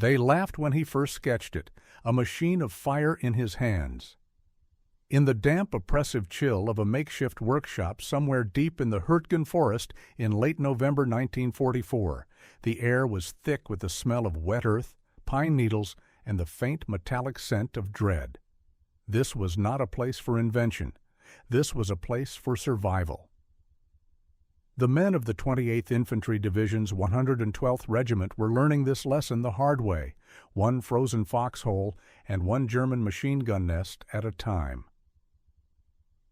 They laughed when he first sketched it, a machine of fire in his hands. In the damp, oppressive chill of a makeshift workshop somewhere deep in the Hürtgen Forest in late November 1944, the air was thick with the smell of wet earth, pine needles, and the faint metallic scent of dread. This was not a place for invention. This was a place for survival. The men of the 28th Infantry Division's 112th Regiment were learning this lesson the hard way, one frozen foxhole and one German machine gun nest at a time.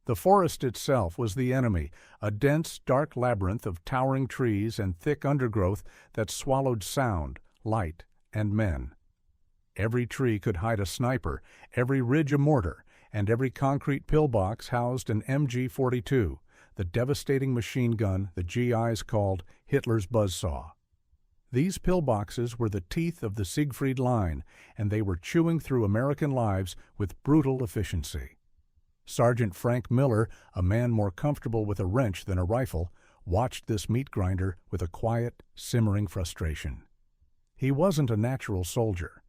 The forest itself was the enemy, a dense, dark labyrinth of towering trees and thick undergrowth that swallowed sound, light, and men. Every tree could hide a sniper, every ridge a mortar, and every concrete pillbox housed an MG-42, the devastating machine gun the GIs called Hitler's buzzsaw. These pillboxes were the teeth of the Siegfried Line, and they were chewing through American lives with brutal efficiency. Sergeant Frank Miller, a man more comfortable with a wrench than a rifle, watched this meat grinder with a quiet, simmering frustration. He wasn't a natural soldier.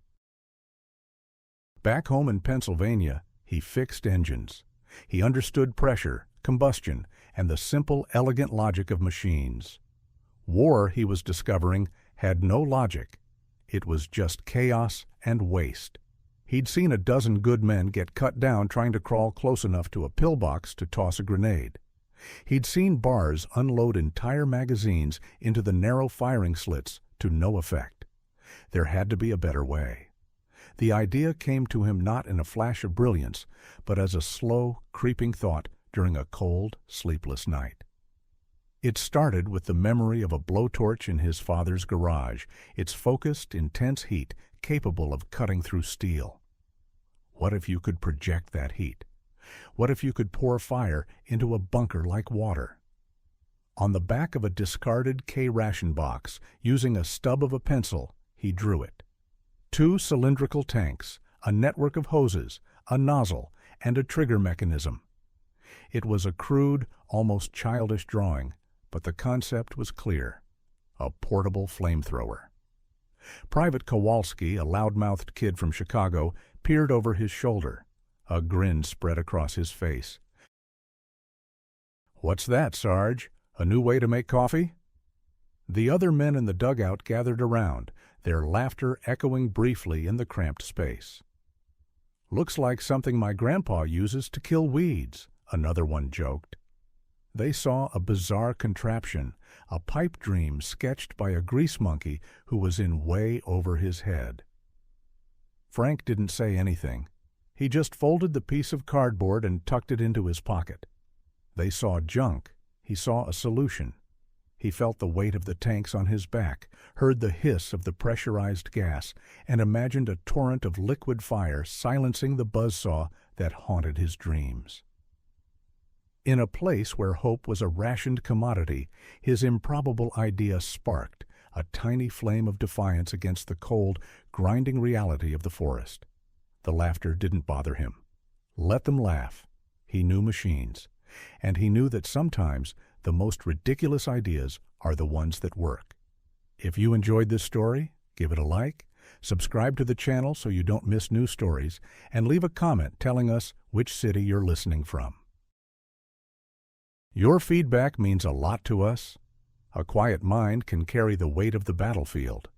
Back home in Pennsylvania, he fixed engines. He understood pressure, combustion, and the simple, elegant logic of machines. War, he was discovering, had no logic. It was just chaos and waste. He'd seen a dozen good men get cut down trying to crawl close enough to a pillbox to toss a grenade. He'd seen bars unload entire magazines into the narrow firing slits to no effect. There had to be a better way. The idea came to him not in a flash of brilliance, but as a slow, creeping thought during a cold, sleepless night. It started with the memory of a blowtorch in his father's garage, its focused, intense heat capable of cutting through steel. What if you could project that heat? What if you could pour fire into a bunker like water? On the back of a discarded K-ration box, using a stub of a pencil, he drew it. 2 cylindrical tanks, a network of hoses, a nozzle, and a trigger mechanism. It was a crude, almost childish drawing, but the concept was clear: a portable flamethrower. Private Kowalski, a loud-mouthed kid from Chicago, peered over his shoulder. A grin spread across his face. "What's that, Sarge? A new way to make coffee?" The other men in the dugout gathered around, their laughter echoing briefly in the cramped space. "Looks like something my grandpa uses to kill weeds," another one joked. They saw a bizarre contraption, a pipe dream sketched by a grease monkey who was in way over his head. Frank didn't say anything. He just folded the piece of cardboard and tucked it into his pocket. They saw junk. He saw a solution. He felt the weight of the tanks on his back, heard the hiss of the pressurized gas, and imagined a torrent of liquid fire silencing the buzzsaw that haunted his dreams. In a place where hope was a rationed commodity, his improbable idea sparked, a tiny flame of defiance against the cold, grinding reality of the forest. The laughter didn't bother him. Let them laugh. He knew machines, and he knew that sometimes the most ridiculous ideas are the ones that work. If you enjoyed this story, give it a like, subscribe to the channel so you don't miss new stories, and leave a comment telling us which city you're listening from. Your feedback means a lot to us. A quiet mind can carry the weight of the battlefield.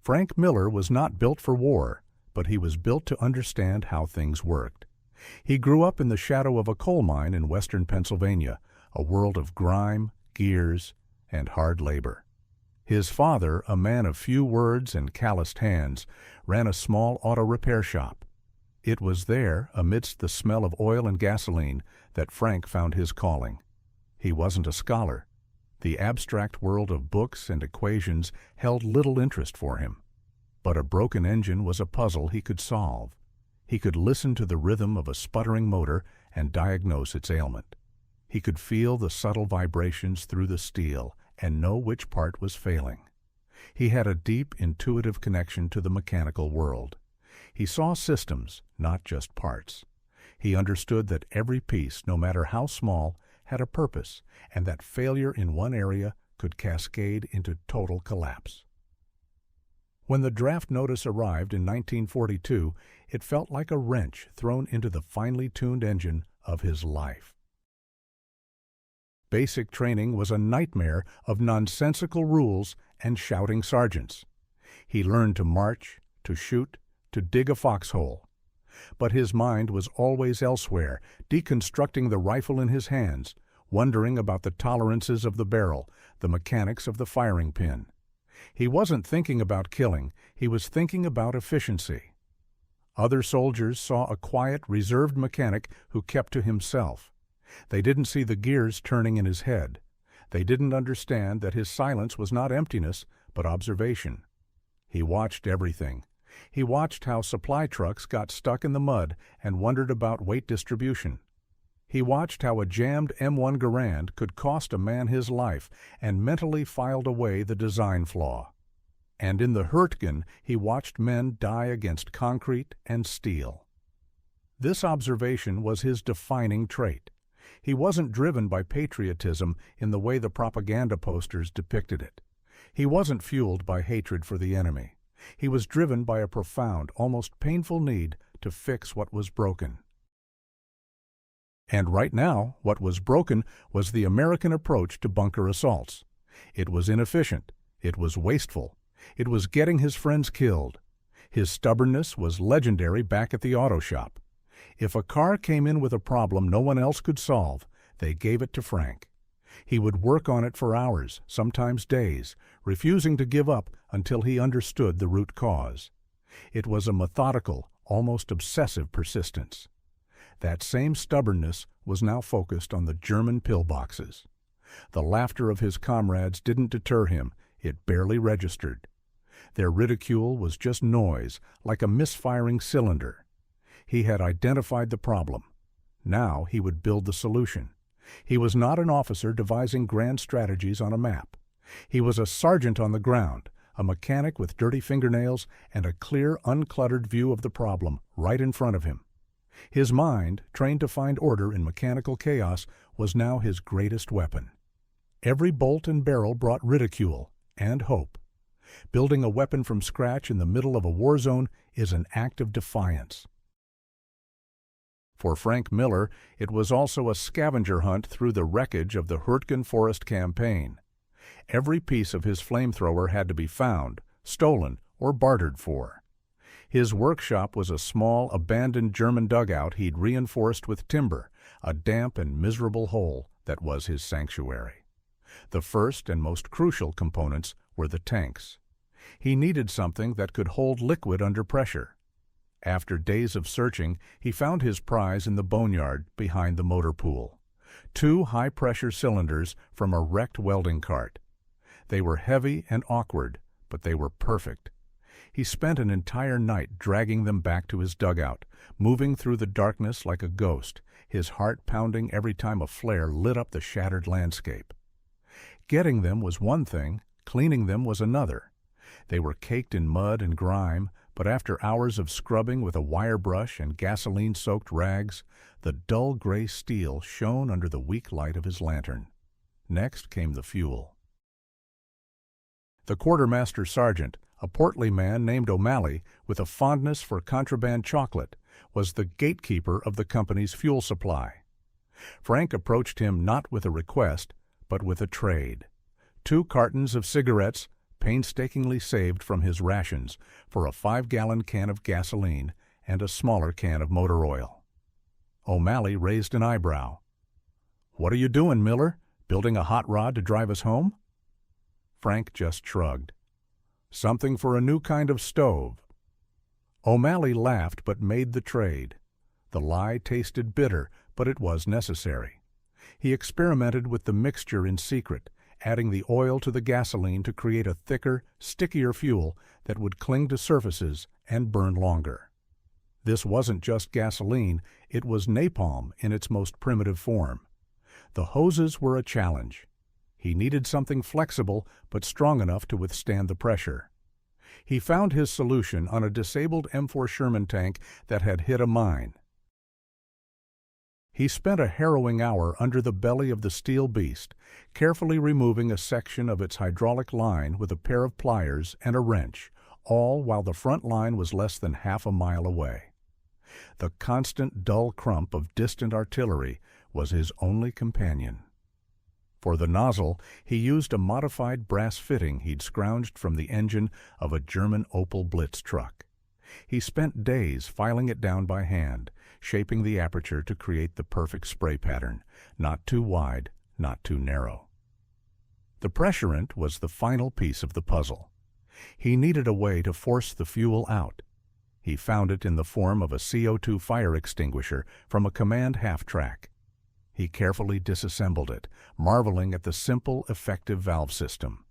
Frank Miller was not built for war, but he was built to understand how things worked. He grew up in the shadow of a coal mine in western Pennsylvania, a world of grime, gears, and hard labor. His father, a man of few words and calloused hands, ran a small auto repair shop. It was there, amidst the smell of oil and gasoline, that Frank found his calling. He wasn't a scholar. The abstract world of books and equations held little interest for him. But a broken engine was a puzzle he could solve. He could listen to the rhythm of a sputtering motor and diagnose its ailment. He could feel the subtle vibrations through the steel and know which part was failing. He had a deep, intuitive connection to the mechanical world. He saw systems, not just parts. He understood that every piece, no matter how small, had a purpose, and that failure in one area could cascade into total collapse. When the draft notice arrived in 1942, it felt like a wrench thrown into the finely tuned engine of his life. Basic training was a nightmare of nonsensical rules and shouting sergeants. He learned to march, to shoot, to dig a foxhole. But his mind was always elsewhere, deconstructing the rifle in his hands, wondering about the tolerances of the barrel, the mechanics of the firing pin. He wasn't thinking about killing, he was thinking about efficiency. Other soldiers saw a quiet, reserved mechanic who kept to himself. They didn't see the gears turning in his head. They didn't understand that his silence was not emptiness, but observation. He watched everything. He watched how supply trucks got stuck in the mud and wondered about weight distribution. He watched how a jammed M1 Garand could cost a man his life and mentally filed away the design flaw. And in the Hürtgen, he watched men die against concrete and steel. This observation was his defining trait. He wasn't driven by patriotism in the way the propaganda posters depicted it. He wasn't fueled by hatred for the enemy. He was driven by a profound, almost painful need to fix what was broken. And right now, what was broken was the American approach to bunker assaults. It was inefficient. It was wasteful. It was getting his friends killed. His stubbornness was legendary back at the auto shop. If a car came in with a problem no one else could solve, they gave it to Frank. He would work on it for hours, sometimes days, refusing to give up until he understood the root cause. It was a methodical, almost obsessive persistence. That same stubbornness was now focused on the German pillboxes. The laughter of his comrades didn't deter him, it barely registered. Their ridicule was just noise, like a misfiring cylinder. He had identified the problem. Now he would build the solution. He was not an officer devising grand strategies on a map. He was a sergeant on the ground, a mechanic with dirty fingernails and a clear, uncluttered view of the problem right in front of him. His mind, trained to find order in mechanical chaos, was now his greatest weapon. Every bolt and barrel brought ridicule and hope. Building a weapon from scratch in the middle of a war zone is an act of defiance. For Frank Miller, it was also a scavenger hunt through the wreckage of the Hürtgen Forest campaign. Every piece of his flamethrower had to be found, stolen, or bartered for. His workshop was a small, abandoned German dugout he'd reinforced with timber, a damp and miserable hole that was his sanctuary. The first and most crucial components were the tanks. He needed something that could hold liquid under pressure. After days of searching, he found his prize in the boneyard behind the motor pool. 2 high-pressure cylinders from a wrecked welding cart. They were heavy and awkward, but they were perfect. He spent an entire night dragging them back to his dugout, moving through the darkness like a ghost, his heart pounding every time a flare lit up the shattered landscape. Getting them was one thing, cleaning them was another. They were caked in mud and grime, but after hours of scrubbing with a wire brush and gasoline-soaked rags, the dull gray steel shone under the weak light of his lantern. Next came the fuel. The quartermaster sergeant, a portly man named O'Malley with a fondness for contraband chocolate, was the gatekeeper of the company's fuel supply. Frank approached him not with a request, but with a trade. 2 cartons of cigarettes, painstakingly saved from his rations, for a 5-gallon can of gasoline and a smaller can of motor oil. O'Malley raised an eyebrow. "What are you doing, Miller? Building a hot rod to drive us home?" Frank just shrugged. "Something for a new kind of stove." O'Malley laughed but made the trade. The lie tasted bitter, but it was necessary. He experimented with the mixture in secret, adding the oil to the gasoline to create a thicker, stickier fuel that would cling to surfaces and burn longer. This wasn't just gasoline, it was napalm in its most primitive form. The hoses were a challenge. He needed something flexible but strong enough to withstand the pressure. He found his solution on a disabled M4 Sherman tank that had hit a mine. He spent a harrowing hour under the belly of the steel beast, carefully removing a section of its hydraulic line with a pair of pliers and a wrench, all while the front line was less than half a mile away. The constant dull crump of distant artillery was his only companion. For the nozzle, he used a modified brass fitting he'd scrounged from the engine of a German Opel Blitz truck. He spent days filing it down by hand, shaping the aperture to create the perfect spray pattern, not too wide, not too narrow. The pressurant was the final piece of the puzzle. He needed a way to force the fuel out. He found it in the form of a CO2 fire extinguisher from a command half-track. He carefully disassembled it, marveling at the simple, effective valve system.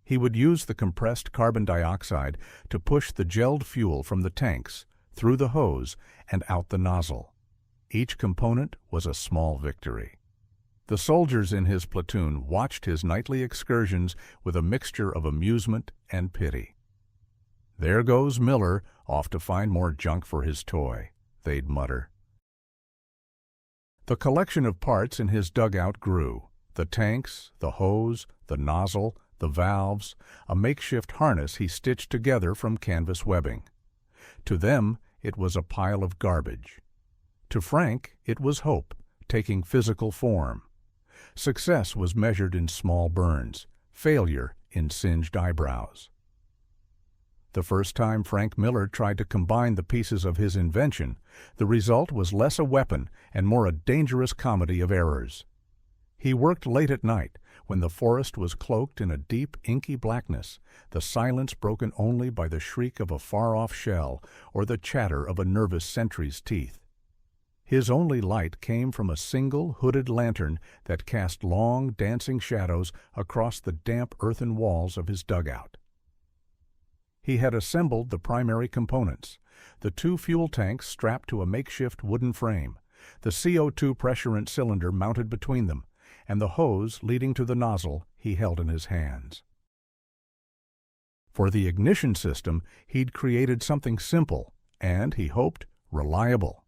He would use the compressed carbon dioxide to push the gelled fuel from the tanks, through the hose, and out the nozzle. Each component was a small victory. The soldiers in his platoon watched his nightly excursions with a mixture of amusement and pity. "There goes Miller, off to find more junk for his toy," they'd mutter. The collection of parts in his dugout grew. The tanks, the hose, the nozzle, the valves, a makeshift harness he stitched together from canvas webbing. To them, it was a pile of garbage. To Frank, it was hope, taking physical form. Success was measured in small burns, failure in singed eyebrows. The first time Frank Miller tried to combine the pieces of his invention, the result was less a weapon and more a dangerous comedy of errors. He worked late at night, when the forest was cloaked in a deep, inky blackness, the silence broken only by the shriek of a far-off shell or the chatter of a nervous sentry's teeth. His only light came from a single hooded lantern that cast long, dancing shadows across the damp earthen walls of his dugout. He had assembled the primary components, the 2 fuel tanks strapped to a makeshift wooden frame, the CO2 pressurant cylinder mounted between them, and the hose leading to the nozzle he held in his hands. For the ignition system, he'd created something simple and, he hoped, reliable.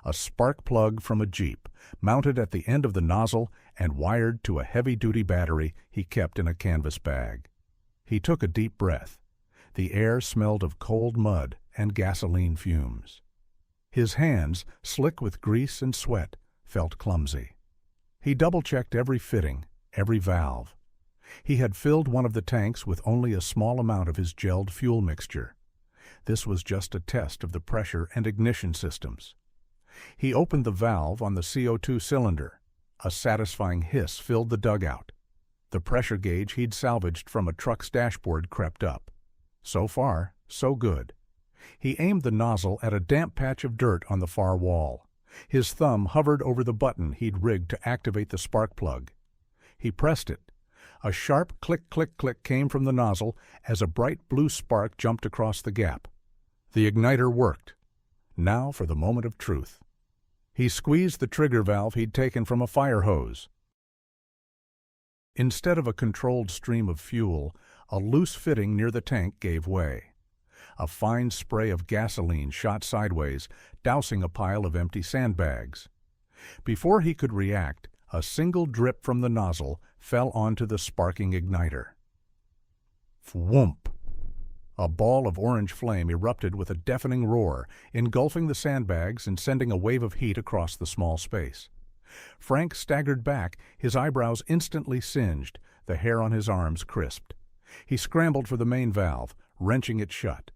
A spark plug from a Jeep, mounted at the end of the nozzle and wired to a heavy-duty battery he kept in a canvas bag. He took a deep breath. The air smelled of cold mud and gasoline fumes. His hands, slick with grease and sweat, felt clumsy. He double-checked every fitting, every valve. He had filled one of the tanks with only a small amount of his gelled fuel mixture. This was just a test of the pressure and ignition systems. He opened the valve on the CO2 cylinder. A satisfying hiss filled the dugout. The pressure gauge he'd salvaged from a truck's dashboard crept up. So far, so good. He aimed the nozzle at a damp patch of dirt on the far wall. His thumb hovered over the button he'd rigged to activate the spark plug. He pressed it. A sharp click-click-click came from the nozzle as a bright blue spark jumped across the gap. The igniter worked. Now for the moment of truth. He squeezed the trigger valve he'd taken from a fire hose. Instead of a controlled stream of fuel, a loose fitting near the tank gave way. A fine spray of gasoline shot sideways, dousing a pile of empty sandbags. Before he could react, a single drip from the nozzle fell onto the sparking igniter. Whoomp! A ball of orange flame erupted with a deafening roar, engulfing the sandbags and sending a wave of heat across the small space. Frank staggered back, his eyebrows instantly singed, the hair on his arms crisped. He scrambled for the main valve, wrenching it shut.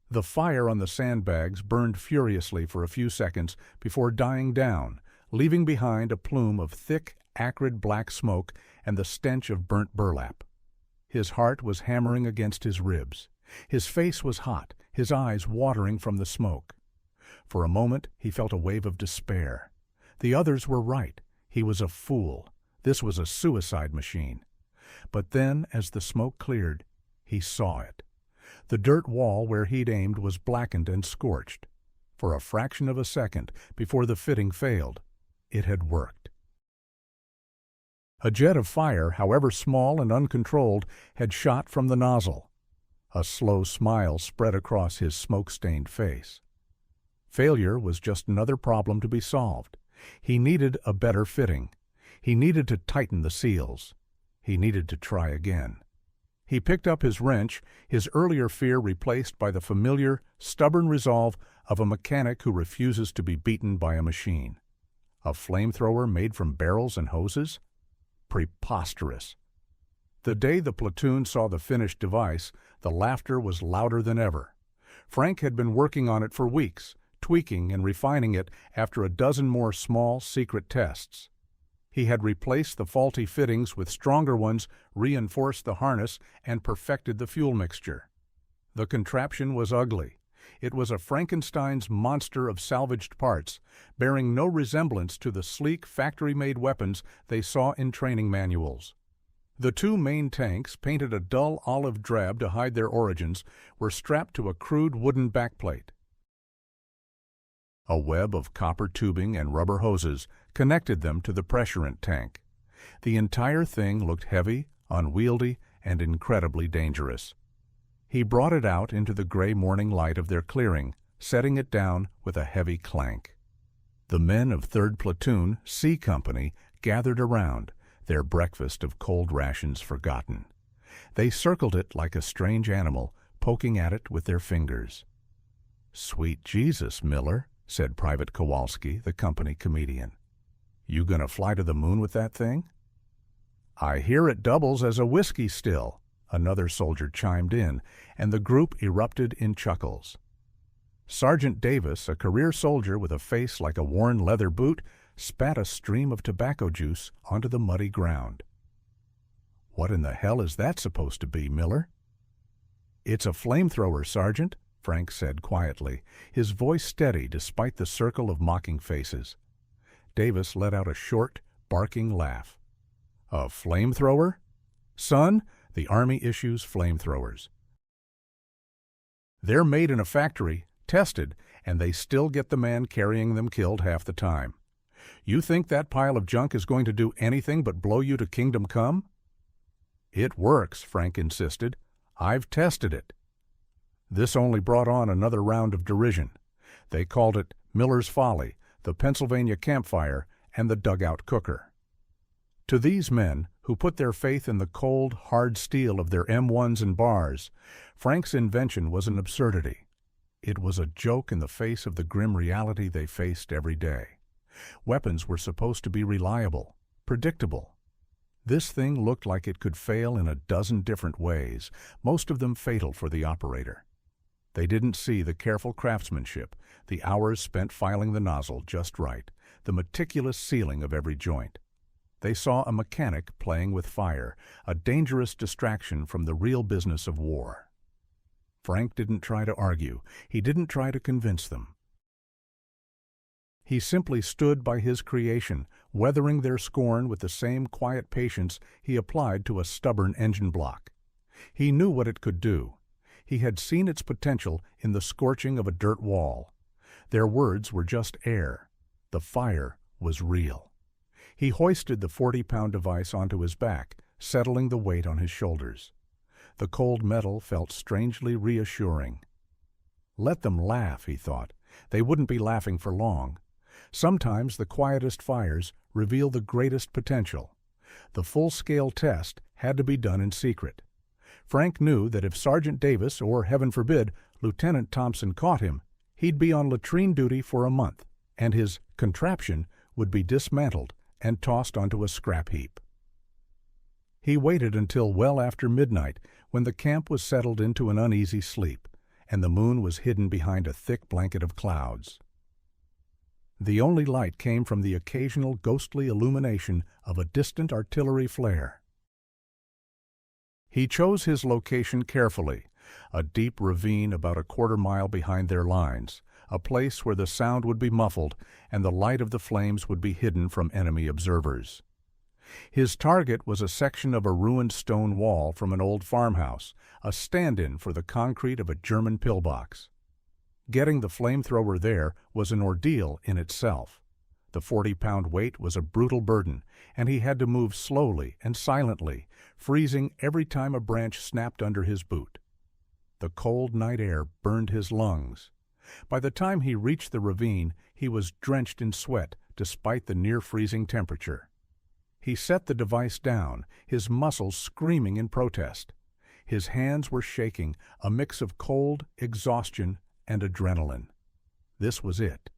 The fire on the sandbags burned furiously for a few seconds before dying down, leaving behind a plume of thick, acrid black smoke and the stench of burnt burlap. His heart was hammering against his ribs. His face was hot, his eyes watering from the smoke. For a moment he felt a wave of despair. The others were right. He was a fool. This was a suicide machine. But then, as the smoke cleared, he saw it. The dirt wall where he'd aimed was blackened and scorched. For a fraction of a second, before the fitting failed, it had worked. A jet of fire, however small and uncontrolled, had shot from the nozzle. A slow smile spread across his smoke-stained face. Failure was just another problem to be solved. He needed a better fitting. He needed to tighten the seals. He needed to try again. He picked up his wrench, his earlier fear replaced by the familiar, stubborn resolve of a mechanic who refuses to be beaten by a machine. A flamethrower made from barrels and hoses? Preposterous. The day the platoon saw the finished device, the laughter was louder than ever. Frank had been working on it for weeks, tweaking and refining it after a dozen more small, secret tests. He had replaced the faulty fittings with stronger ones, reinforced the harness, and perfected the fuel mixture. The contraption was ugly. It was a Frankenstein's monster of salvaged parts, bearing no resemblance to the sleek, factory-made weapons they saw in training manuals. The two main tanks, painted a dull olive drab to hide their origins, were strapped to a crude wooden backplate. A web of copper tubing and rubber hoses connected them to the pressurant tank. The entire thing looked heavy, unwieldy, and incredibly dangerous. He brought it out into the gray morning light of their clearing, setting it down with a heavy clank. The men of 3rd Platoon, C Company, gathered around, their breakfast of cold rations forgotten. They circled it like a strange animal, poking at it with their fingers. "Sweet Jesus, Miller," said Private Kowalski, the company comedian. "You gonna fly to the moon with that thing?" "I hear it doubles as a whiskey still," another soldier chimed in, and the group erupted in chuckles. Sergeant Davis, a career soldier with a face like a worn leather boot, spat a stream of tobacco juice onto the muddy ground. "What in the hell is that supposed to be, Miller?" "It's a flamethrower, Sergeant," Frank said quietly, his voice steady despite the circle of mocking faces. Davis let out a short, barking laugh. "A flamethrower? Son, the Army issues flamethrowers. They're made in a factory, tested, and they still get the man carrying them killed half the time. You think that pile of junk is going to do anything but blow you to kingdom come?" "It works," Frank insisted. "I've tested it." This only brought on another round of derision. They called it Miller's Folly, the Pennsylvania Campfire, and the Dugout Cooker. To these men, who put their faith in the cold, hard steel of their M1s and bars, Frank's invention was an absurdity. It was a joke in the face of the grim reality they faced every day. Weapons were supposed to be reliable, predictable. This thing looked like it could fail in a dozen different ways, most of them fatal for the operator. They didn't see the careful craftsmanship, the hours spent filing the nozzle just right, the meticulous sealing of every joint. They saw a mechanic playing with fire, a dangerous distraction from the real business of war. Frank didn't try to argue. He didn't try to convince them. He simply stood by his creation, weathering their scorn with the same quiet patience he applied to a stubborn engine block. He knew what it could do. He had seen its potential in the scorching of a dirt wall. Their words were just air. The fire was real. He hoisted the 40-pound device onto his back, settling the weight on his shoulders. The cold metal felt strangely reassuring. Let them laugh, he thought. They wouldn't be laughing for long. Sometimes the quietest fires reveal the greatest potential. The full-scale test had to be done in secret. Frank knew that if Sergeant Davis, or heaven forbid, Lieutenant Thompson caught him, he'd be on latrine duty for a month, and his contraption would be dismantled and tossed onto a scrap heap. He waited until well after midnight, when the camp was settled into an uneasy sleep, and the moon was hidden behind a thick blanket of clouds. The only light came from the occasional ghostly illumination of a distant artillery flare. He chose his location carefully, a deep ravine about a quarter-mile behind their lines, a place where the sound would be muffled and the light of the flames would be hidden from enemy observers. His target was a section of a ruined stone wall from an old farmhouse, a stand-in for the concrete of a German pillbox. Getting the flamethrower there was an ordeal in itself. The 40-pound weight was a brutal burden, and he had to move slowly and silently, freezing every time a branch snapped under his boot. The cold night air burned his lungs. By the time he reached the ravine, he was drenched in sweat despite the near-freezing temperature. He set the device down, his muscles screaming in protest. His hands were shaking, a mix of cold, exhaustion, and adrenaline. This was it.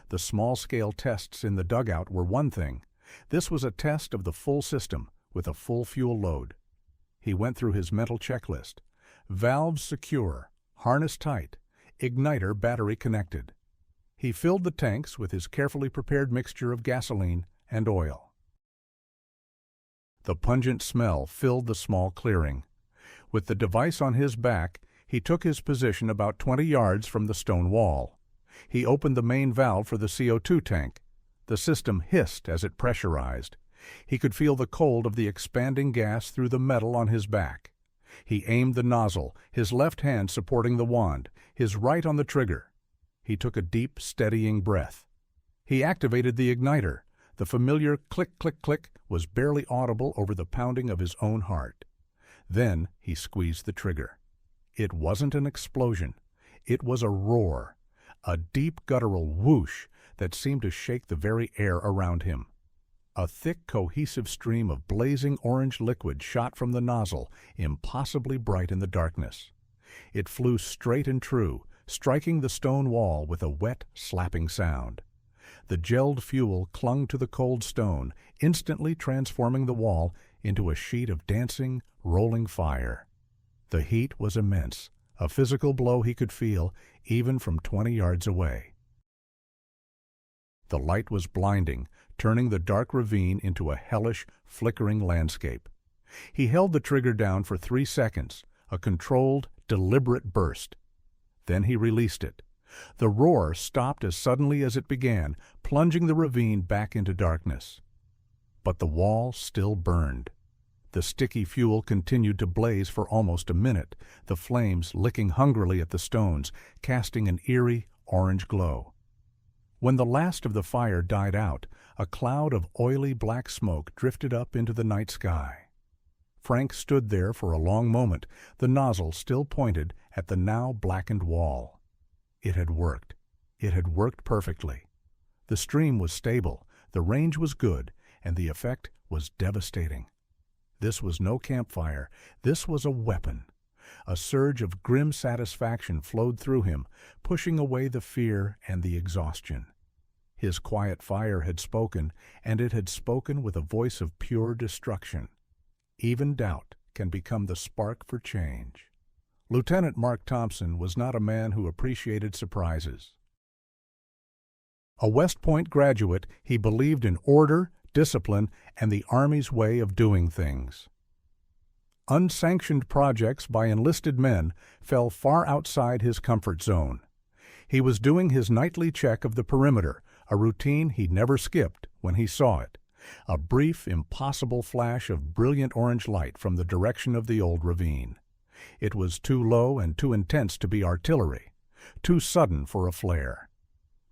The small-scale tests in the dugout were one thing. This was a test of the full system, with a full fuel load. He went through his mental checklist. Valves secure, harness tight, igniter battery connected. He filled the tanks with his carefully prepared mixture of gasoline and oil. The pungent smell filled the small clearing. With the device on his back, he took his position about 20 yards from the stone wall. He opened the main valve for the CO2 tank. The system hissed as it pressurized. He could feel the cold of the expanding gas through the metal on his back. He aimed the nozzle, his left hand supporting the wand, his right on the trigger. He took a deep, steadying breath. He activated the igniter. The familiar click, click, click was barely audible over the pounding of his own heart. Then he squeezed the trigger. It wasn't an explosion. It was a roar, a deep guttural whoosh that seemed to shake the very air around him. A thick, cohesive stream of blazing orange liquid shot from the nozzle, impossibly bright in the darkness. It flew straight and true, striking the stone wall with a wet, slapping sound. The gelled fuel clung to the cold stone, instantly transforming the wall into a sheet of dancing, rolling fire. The heat was immense, a physical blow he could feel even from 20 yards away. The light was blinding, turning the dark ravine into a hellish, flickering landscape. He held the trigger down for 3 seconds, a controlled, deliberate burst. Then he released it. The roar stopped as suddenly as it began, plunging the ravine back into darkness. But the wall still burned. The sticky fuel continued to blaze for almost a minute, the flames licking hungrily at the stones, casting an eerie, orange glow. When the last of the fire died out, a cloud of oily black smoke drifted up into the night sky. Frank stood there for a long moment, the nozzle still pointed at the now blackened wall. It had worked. It had worked perfectly. The stream was stable, the range was good, and the effect was devastating. This was no campfire. This was a weapon. A surge of grim satisfaction flowed through him, pushing away the fear and the exhaustion. His quiet fire had spoken, and it had spoken with a voice of pure destruction. Even doubt can become the spark for change. Lieutenant Mark Thompson was not a man who appreciated surprises. A West Point graduate, he believed in order, discipline, and the Army's way of doing things. Unsanctioned projects by enlisted men fell far outside his comfort zone. He was doing his nightly check of the perimeter, a routine he never skipped when he saw it, a brief, impossible flash of brilliant orange light from the direction of the old ravine. It was too low and too intense to be artillery, too sudden for a flare.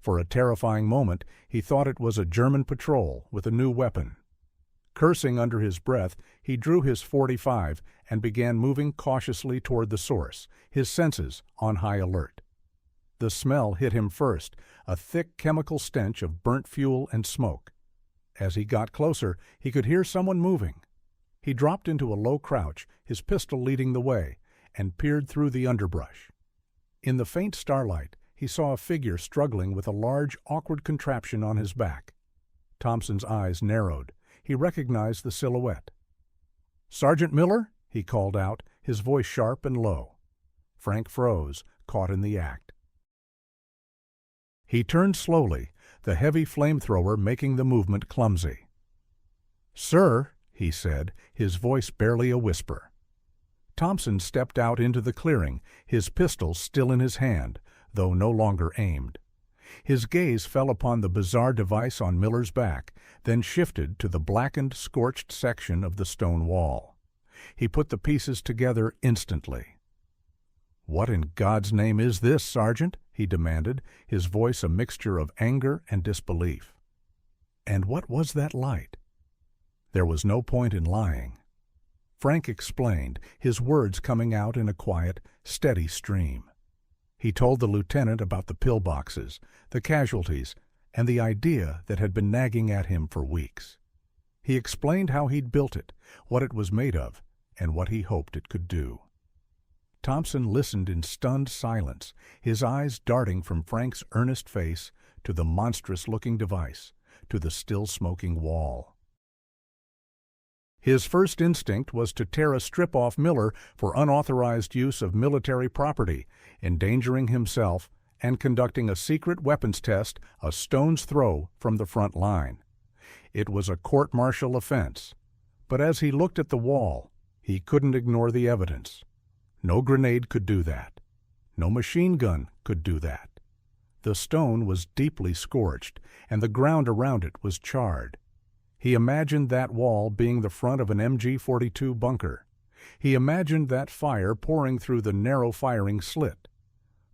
For a terrifying moment, he thought it was a German patrol with a new weapon. Cursing under his breath, he drew his .45 and began moving cautiously toward the source, his senses on high alert. The smell hit him first, a thick chemical stench of burnt fuel and smoke. As he got closer, he could hear someone moving. He dropped into a low crouch, his pistol leading the way, and peered through the underbrush. In the faint starlight, he saw a figure struggling with a large, awkward contraption on his back. Thompson's eyes narrowed. He recognized the silhouette. "Sergeant Miller?" he called out, his voice sharp and low. Frank froze, caught in the act. He turned slowly, the heavy flamethrower making the movement clumsy. "Sir," he said, his voice barely a whisper. Thompson stepped out into the clearing, his pistol still in his hand, though no longer aimed. His gaze fell upon the bizarre device on Miller's back, then shifted to the blackened, scorched section of the stone wall. He put the pieces together instantly. "What in God's name is this, Sergeant?" he demanded, his voice a mixture of anger and disbelief. And what was that light? There was no point in lying. Frank explained, his words coming out in a quiet, steady stream. He told the lieutenant about the pillboxes, the casualties, and the idea that had been nagging at him for weeks. He explained how he'd built it, what it was made of, and what he hoped it could do. Thompson listened in stunned silence, his eyes darting from Frank's earnest face to the monstrous-looking device, to the still-smoking wall. His first instinct was to tear a strip off Miller for unauthorized use of military property, endangering himself and conducting a secret weapons test a stone's throw from the front line. It was a court-martial offense, but as he looked at the wall, he couldn't ignore the evidence. No grenade could do that. No machine gun could do that. The stone was deeply scorched, and the ground around it was charred. He imagined that wall being the front of an MG-42 bunker. He imagined that fire pouring through the narrow firing slit.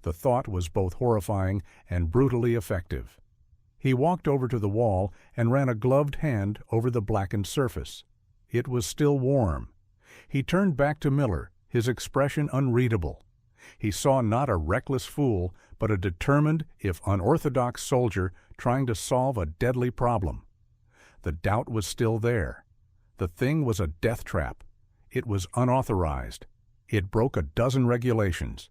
The thought was both horrifying and brutally effective. He walked over to the wall and ran a gloved hand over the blackened surface. It was still warm. He turned back to Miller, his expression unreadable. He saw not a reckless fool, but a determined, if unorthodox soldier trying to solve a deadly problem. The doubt was still there. The thing was a death trap. It was unauthorized. It broke a dozen regulations.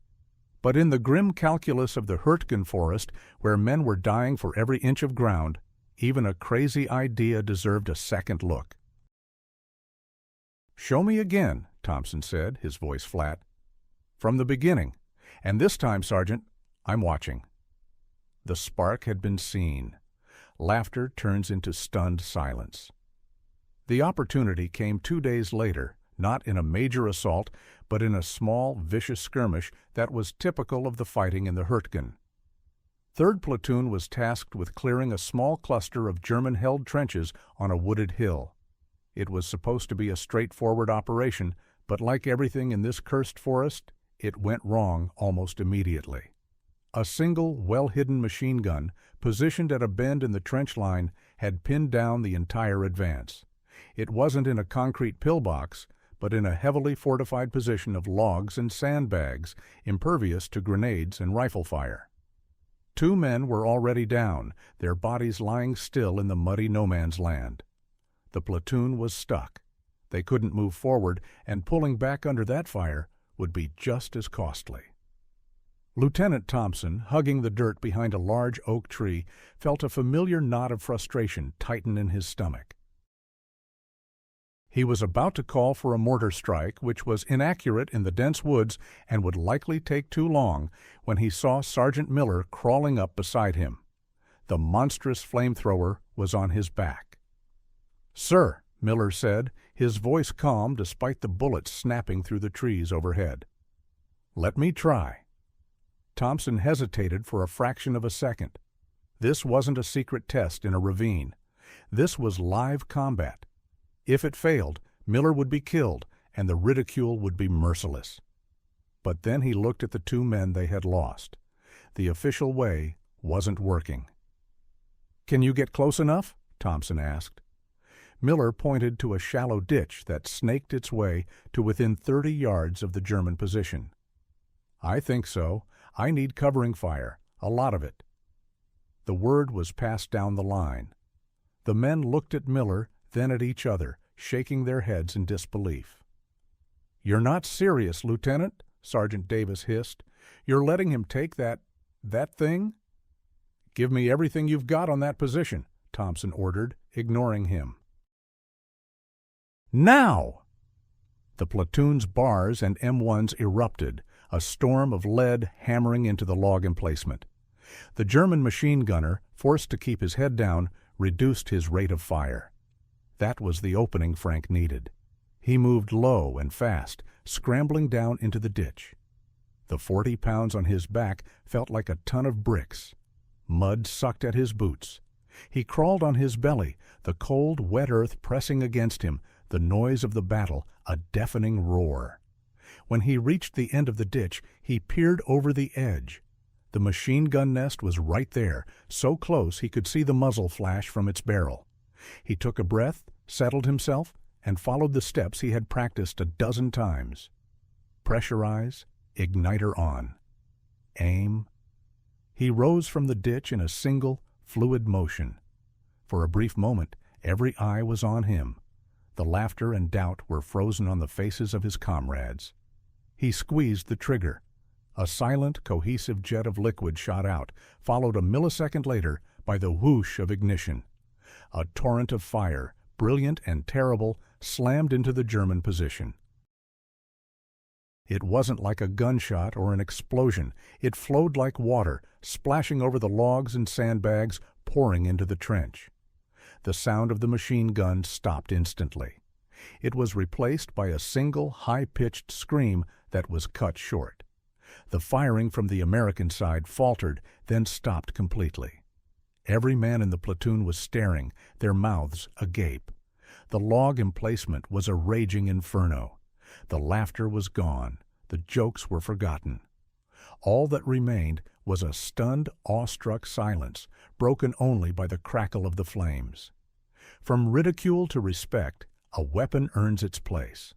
But in the grim calculus of the Hürtgen Forest, where men were dying for every inch of ground, even a crazy idea deserved a second look. "Show me again," Thompson said, his voice flat. "From the beginning. And this time, Sergeant, I'm watching." The spark had been seen. Laughter turns into stunned silence. The opportunity came 2 days later, not in a major assault, but in a small, vicious skirmish that was typical of the fighting in the Hürtgen. 3rd Platoon was tasked with clearing a small cluster of German-held trenches on a wooded hill. It was supposed to be a straightforward operation, but like everything in this cursed forest, it went wrong almost immediately. A single, well-hidden machine gun, positioned at a bend in the trench line, had pinned down the entire advance. It wasn't in a concrete pillbox, but in a heavily fortified position of logs and sandbags, impervious to grenades and rifle fire. 2 men were already down, their bodies lying still in the muddy no-man's land. The platoon was stuck. They couldn't move forward, and pulling back under that fire would be just as costly. Lieutenant Thompson, hugging the dirt behind a large oak tree, felt a familiar knot of frustration tighten in his stomach. He was about to call for a mortar strike, which was inaccurate in the dense woods and would likely take too long, when he saw Sergeant Miller crawling up beside him. The monstrous flamethrower was on his back. "Sir," Miller said, his voice calm despite the bullets snapping through the trees overhead. "Let me try." Thompson hesitated for a fraction of a second. This wasn't a secret test in a ravine. This was live combat. If it failed, Miller would be killed, and the ridicule would be merciless. But then he looked at the 2 men they had lost. The official way wasn't working. "Can you get close enough?" Thompson asked. Miller pointed to a shallow ditch that snaked its way to within 30 yards of the German position. "I think so. I need covering fire, a lot of it." The word was passed down the line. The men looked at Miller, then at each other, shaking their heads in disbelief. "You're not serious, Lieutenant," Sergeant Davis hissed. "You're letting him take that thing?" "Give me everything you've got on that position," Thompson ordered, ignoring him. "Now!" The platoon's bars and M1s erupted, a storm of lead hammering into the log emplacement. The German machine gunner, forced to keep his head down, reduced his rate of fire. That was the opening Frank needed. He moved low and fast, scrambling down into the ditch. The 40 pounds on his back felt like a ton of bricks. Mud sucked at his boots. He crawled on his belly, the cold, wet earth pressing against him, the noise of the battle, a deafening roar. When he reached the end of the ditch, he peered over the edge. The machine gun nest was right there, so close he could see the muzzle flash from its barrel. He took a breath, settled himself, and followed the steps he had practiced a dozen times. Pressurize, igniter on. Aim. He rose from the ditch in a single, fluid motion. For a brief moment, every eye was on him. The laughter and doubt were frozen on the faces of his comrades. He squeezed the trigger. A silent, cohesive jet of liquid shot out, followed a millisecond later by the whoosh of ignition. A torrent of fire, brilliant and terrible, slammed into the German position. It wasn't like a gunshot or an explosion. It flowed like water, splashing over the logs and sandbags, pouring into the trench. The sound of the machine gun stopped instantly. It was replaced by a single, high-pitched scream that was cut short. The firing from the American side faltered, then stopped completely. Every man in the platoon was staring, their mouths agape. The log emplacement was a raging inferno. The laughter was gone. The jokes were forgotten. All that remained was a stunned, awestruck silence, broken only by the crackle of the flames. From ridicule to respect, a weapon earns its place.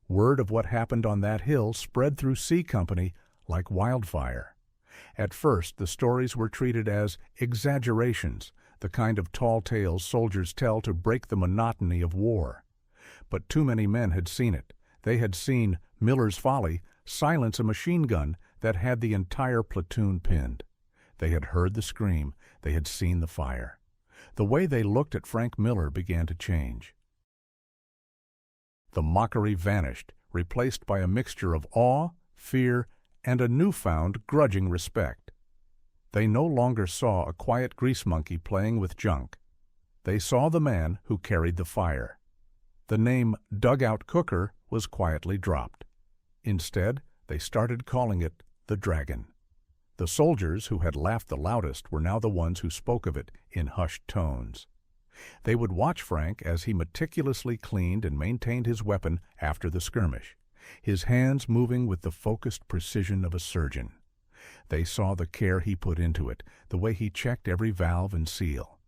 Word of what happened on that hill spread through C Company like wildfire. At first, the stories were treated as exaggerations, the kind of tall tales soldiers tell to break the monotony of war. But too many men had seen it. They had seen Miller's Folly silence a machine gun that had the entire platoon pinned. They had heard the scream. They had seen the fire. The way they looked at Frank Miller began to change. The mockery vanished, replaced by a mixture of awe, fear, and a newfound grudging respect. They no longer saw a quiet grease monkey playing with junk. They saw the man who carried the fire. The name Dugout Cooker was quietly dropped. Instead, they started calling it the Dragon. The soldiers who had laughed the loudest were now the ones who spoke of it in hushed tones. They would watch Frank as he meticulously cleaned and maintained his weapon after the skirmish, his hands moving with the focused precision of a surgeon. They saw the care he put into it, the way he checked every valve and seal.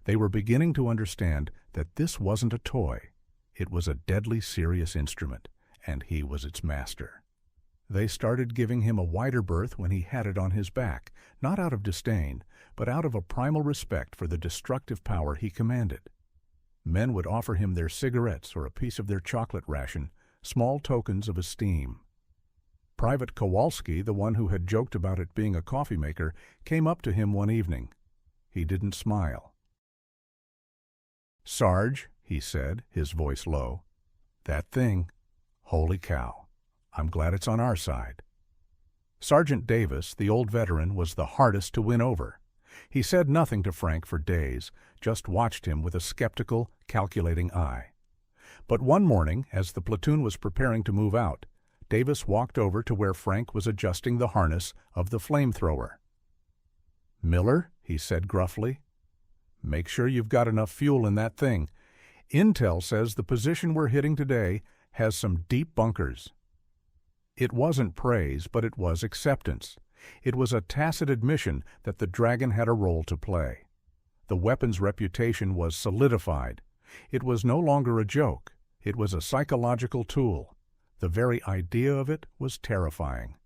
They were beginning to understand that this wasn't a toy. It was a deadly serious instrument, and he was its master. They started giving him a wider berth when he had it on his back, not out of disdain, but out of a primal respect for the destructive power he commanded. Men would offer him their cigarettes or a piece of their chocolate ration, small tokens of esteem. Private Kowalski, the one who had joked about it being a coffee maker, came up to him one evening. He didn't smile. "Sarge," he said, his voice low, "that thing, holy cow. I'm glad it's on our side." Sergeant Davis, the old veteran, was the hardest to win over. He said nothing to Frank for days, just watched him with a skeptical, calculating eye. But one morning, as the platoon was preparing to move out, Davis walked over to where Frank was adjusting the harness of the flamethrower. "Miller," he said gruffly, "make sure you've got enough fuel in that thing. Intel says the position we're hitting today has some deep bunkers." It wasn't praise, but it was acceptance. It was a tacit admission that the Dragon had a role to play. The weapon's reputation was solidified. It was no longer a joke. It was a psychological tool. The very idea of it was terrifying.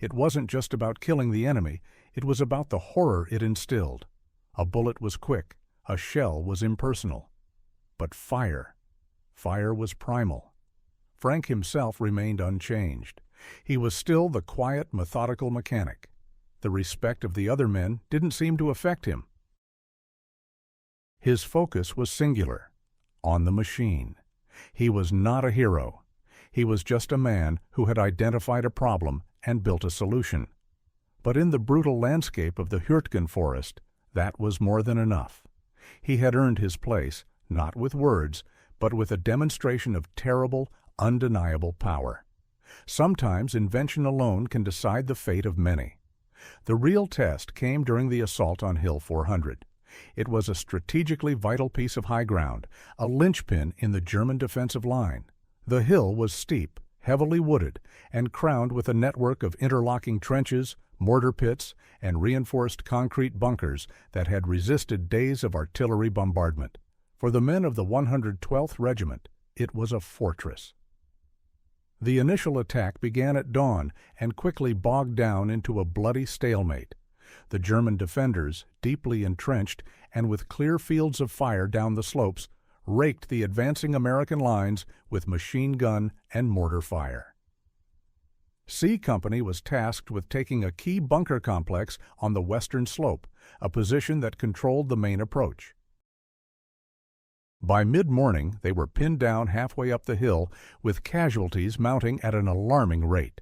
It wasn't just about killing the enemy. It was about the horror it instilled. A bullet was quick. A shell was impersonal. But fire was primal. Frank himself remained unchanged. He was still the quiet, methodical mechanic. The respect of the other men didn't seem to affect him. His focus was singular, on the machine. He was not a hero. He was just a man who had identified a problem and built a solution. But in the brutal landscape of the Hürtgen Forest, that was more than enough. He had earned his place, not with words, but with a demonstration of terrible, undeniable power. Sometimes invention alone can decide the fate of many. The real test came during the assault on Hill 400. It was a strategically vital piece of high ground, a linchpin in the German defensive line. The hill was steep, heavily wooded, and crowned with a network of interlocking trenches, mortar pits, and reinforced concrete bunkers that had resisted days of artillery bombardment. For the men of the 112th Regiment, it was a fortress. The initial attack began at dawn and quickly bogged down into a bloody stalemate. The German defenders, deeply entrenched and with clear fields of fire down the slopes, raked the advancing American lines with machine gun and mortar fire. C Company was tasked with taking a key bunker complex on the western slope, a position that controlled the main approach. By mid-morning, they were pinned down halfway up the hill, with casualties mounting at an alarming rate.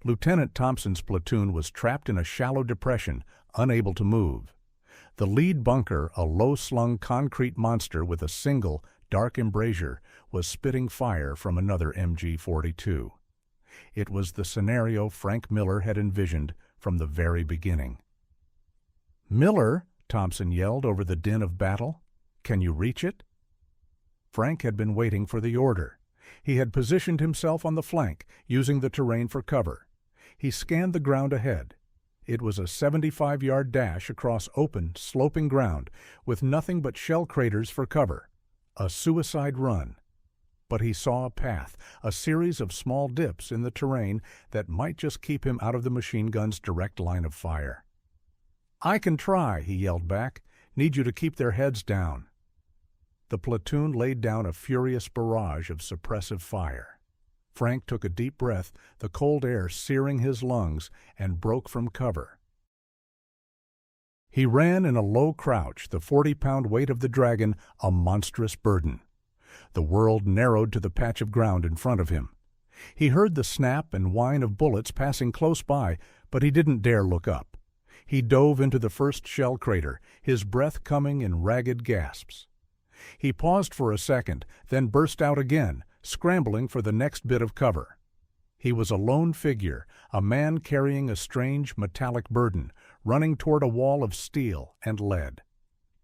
Lieutenant Thompson's platoon was trapped in a shallow depression, unable to move. The lead bunker, a low-slung concrete monster with a single, dark embrasure, was spitting fire from another MG-42. It was the scenario Frank Miller had envisioned from the very beginning. "Miller," Thompson yelled over the din of battle, "can you reach it?" Frank had been waiting for the order. He had positioned himself on the flank, using the terrain for cover. He scanned the ground ahead. It was a 75-yard dash across open, sloping ground, with nothing but shell craters for cover. A suicide run. But he saw a path, a series of small dips in the terrain that might just keep him out of the machine gun's direct line of fire. "I can try," he yelled back. "Need you to keep their heads down." The platoon laid down a furious barrage of suppressive fire. Frank took a deep breath, the cold air searing his lungs, and broke from cover. He ran in a low crouch, the 40-pound weight of the Dragon a monstrous burden. The world narrowed to the patch of ground in front of him. He heard the snap and whine of bullets passing close by, but he didn't dare look up. He dove into the first shell crater, his breath coming in ragged gasps. He paused for a second, then burst out again, scrambling for the next bit of cover. He was a lone figure, a man carrying a strange metallic burden, running toward a wall of steel and lead.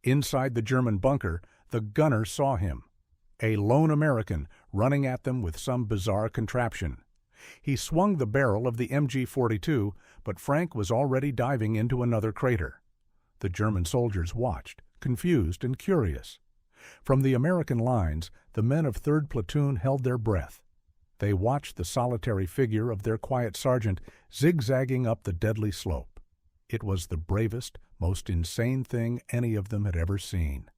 Inside the German bunker, the gunner saw him. A lone American running at them with some bizarre contraption. He swung the barrel of the MG-42, but Frank was already diving into another crater. The German soldiers watched, confused and curious. From the American lines, the men of 3rd Platoon held their breath. They watched the solitary figure of their quiet sergeant zigzagging up the deadly slope. It was the bravest, most insane thing any of them had ever seen.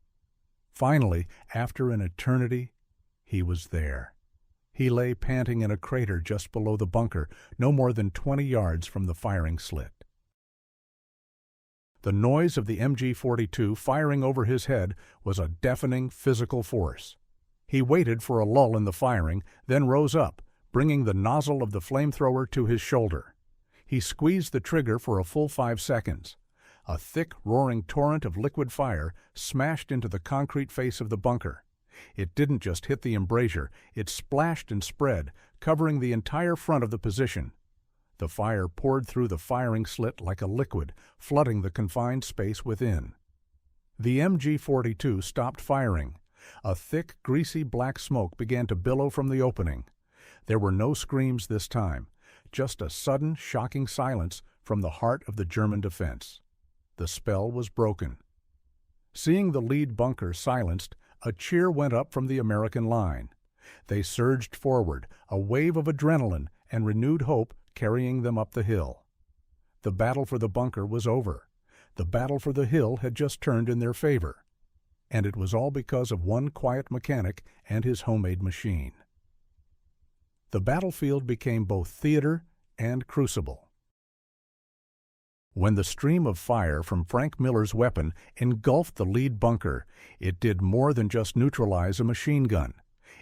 Finally, after an eternity, he was there. He lay panting in a crater just below the bunker, no more than 20 yards from the firing slit. The noise of the MG-42 firing over his head was a deafening physical force. He waited for a lull in the firing, then rose up, bringing the nozzle of the flamethrower to his shoulder. He squeezed the trigger for a full 5 seconds. A thick, roaring torrent of liquid fire smashed into the concrete face of the bunker. It didn't just hit the embrasure, it splashed and spread, covering the entire front of the position. The fire poured through the firing slit like a liquid, flooding the confined space within. The MG-42 stopped firing. A thick, greasy black smoke began to billow from the opening. There were no screams this time, just a sudden, shocking silence from the heart of the German defense. The spell was broken. Seeing the lead bunker silenced, a cheer went up from the American line. They surged forward, a wave of adrenaline and renewed hope carrying them up the hill. The battle for the bunker was over. The battle for the hill had just turned in their favor. And it was all because of one quiet mechanic and his homemade machine. The battlefield became both theater and crucible. When the stream of fire from Frank Miller's weapon engulfed the lead bunker, it did more than just neutralize a machine gun.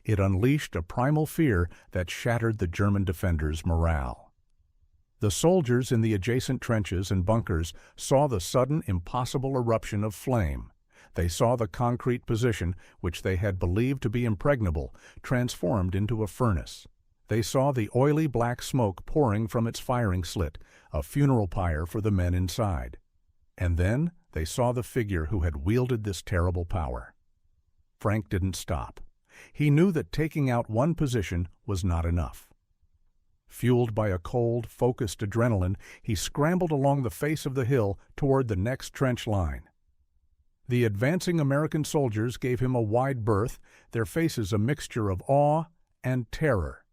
It unleashed a primal fear that shattered the German defenders' morale. The soldiers in the adjacent trenches and bunkers saw the sudden, impossible eruption of flame. They saw the concrete position, which they had believed to be impregnable, transformed into a furnace. They saw the oily black smoke pouring from its firing slit, a funeral pyre for the men inside. And then they saw the figure who had wielded this terrible power. Frank didn't stop. He knew that taking out one position was not enough. Fueled by a cold, focused adrenaline, he scrambled along the face of the hill toward the next trench line. The advancing American soldiers gave him a wide berth, their faces a mixture of awe and terror.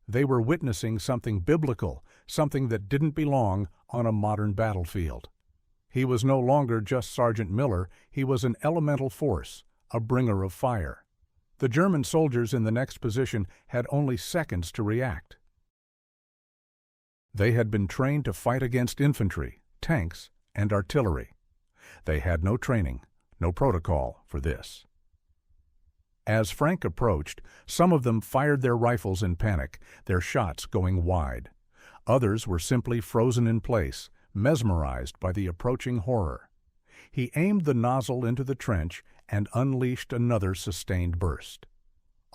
They were witnessing something biblical, something that didn't belong on a modern battlefield. He was no longer just Sergeant Miller, he was an elemental force, a bringer of fire. The German soldiers in the next position had only seconds to react. They had been trained to fight against infantry, tanks, and artillery. They had no training, no protocol for this. As Frank approached, some of them fired their rifles in panic, their shots going wide. Others were simply frozen in place, mesmerized by the approaching horror. He aimed the nozzle into the trench and unleashed another sustained burst.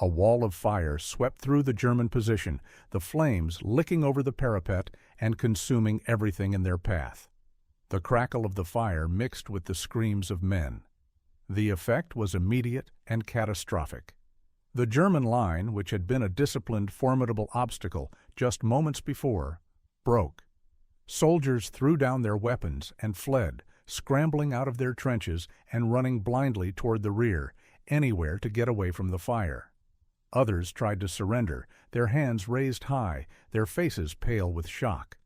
A wall of fire swept through the German position, the flames licking over the parapet and consuming everything in their path. The crackle of the fire mixed with the screams of men. The effect was immediate and catastrophic. The German line, which had been a disciplined, formidable obstacle just moments before, broke. Soldiers threw down their weapons and fled, scrambling out of their trenches and running blindly toward the rear, anywhere to get away from the fire. Others tried to surrender, their hands raised high, their faces pale with shock.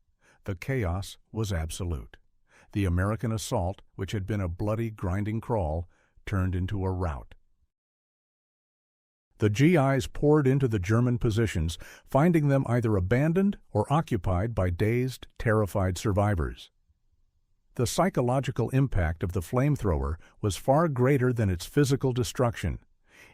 The chaos was absolute. The American assault, which had been a bloody, grinding crawl, turned into a rout. The GIs poured into the German positions, finding them either abandoned or occupied by dazed, terrified survivors. The psychological impact of the flamethrower was far greater than its physical destruction.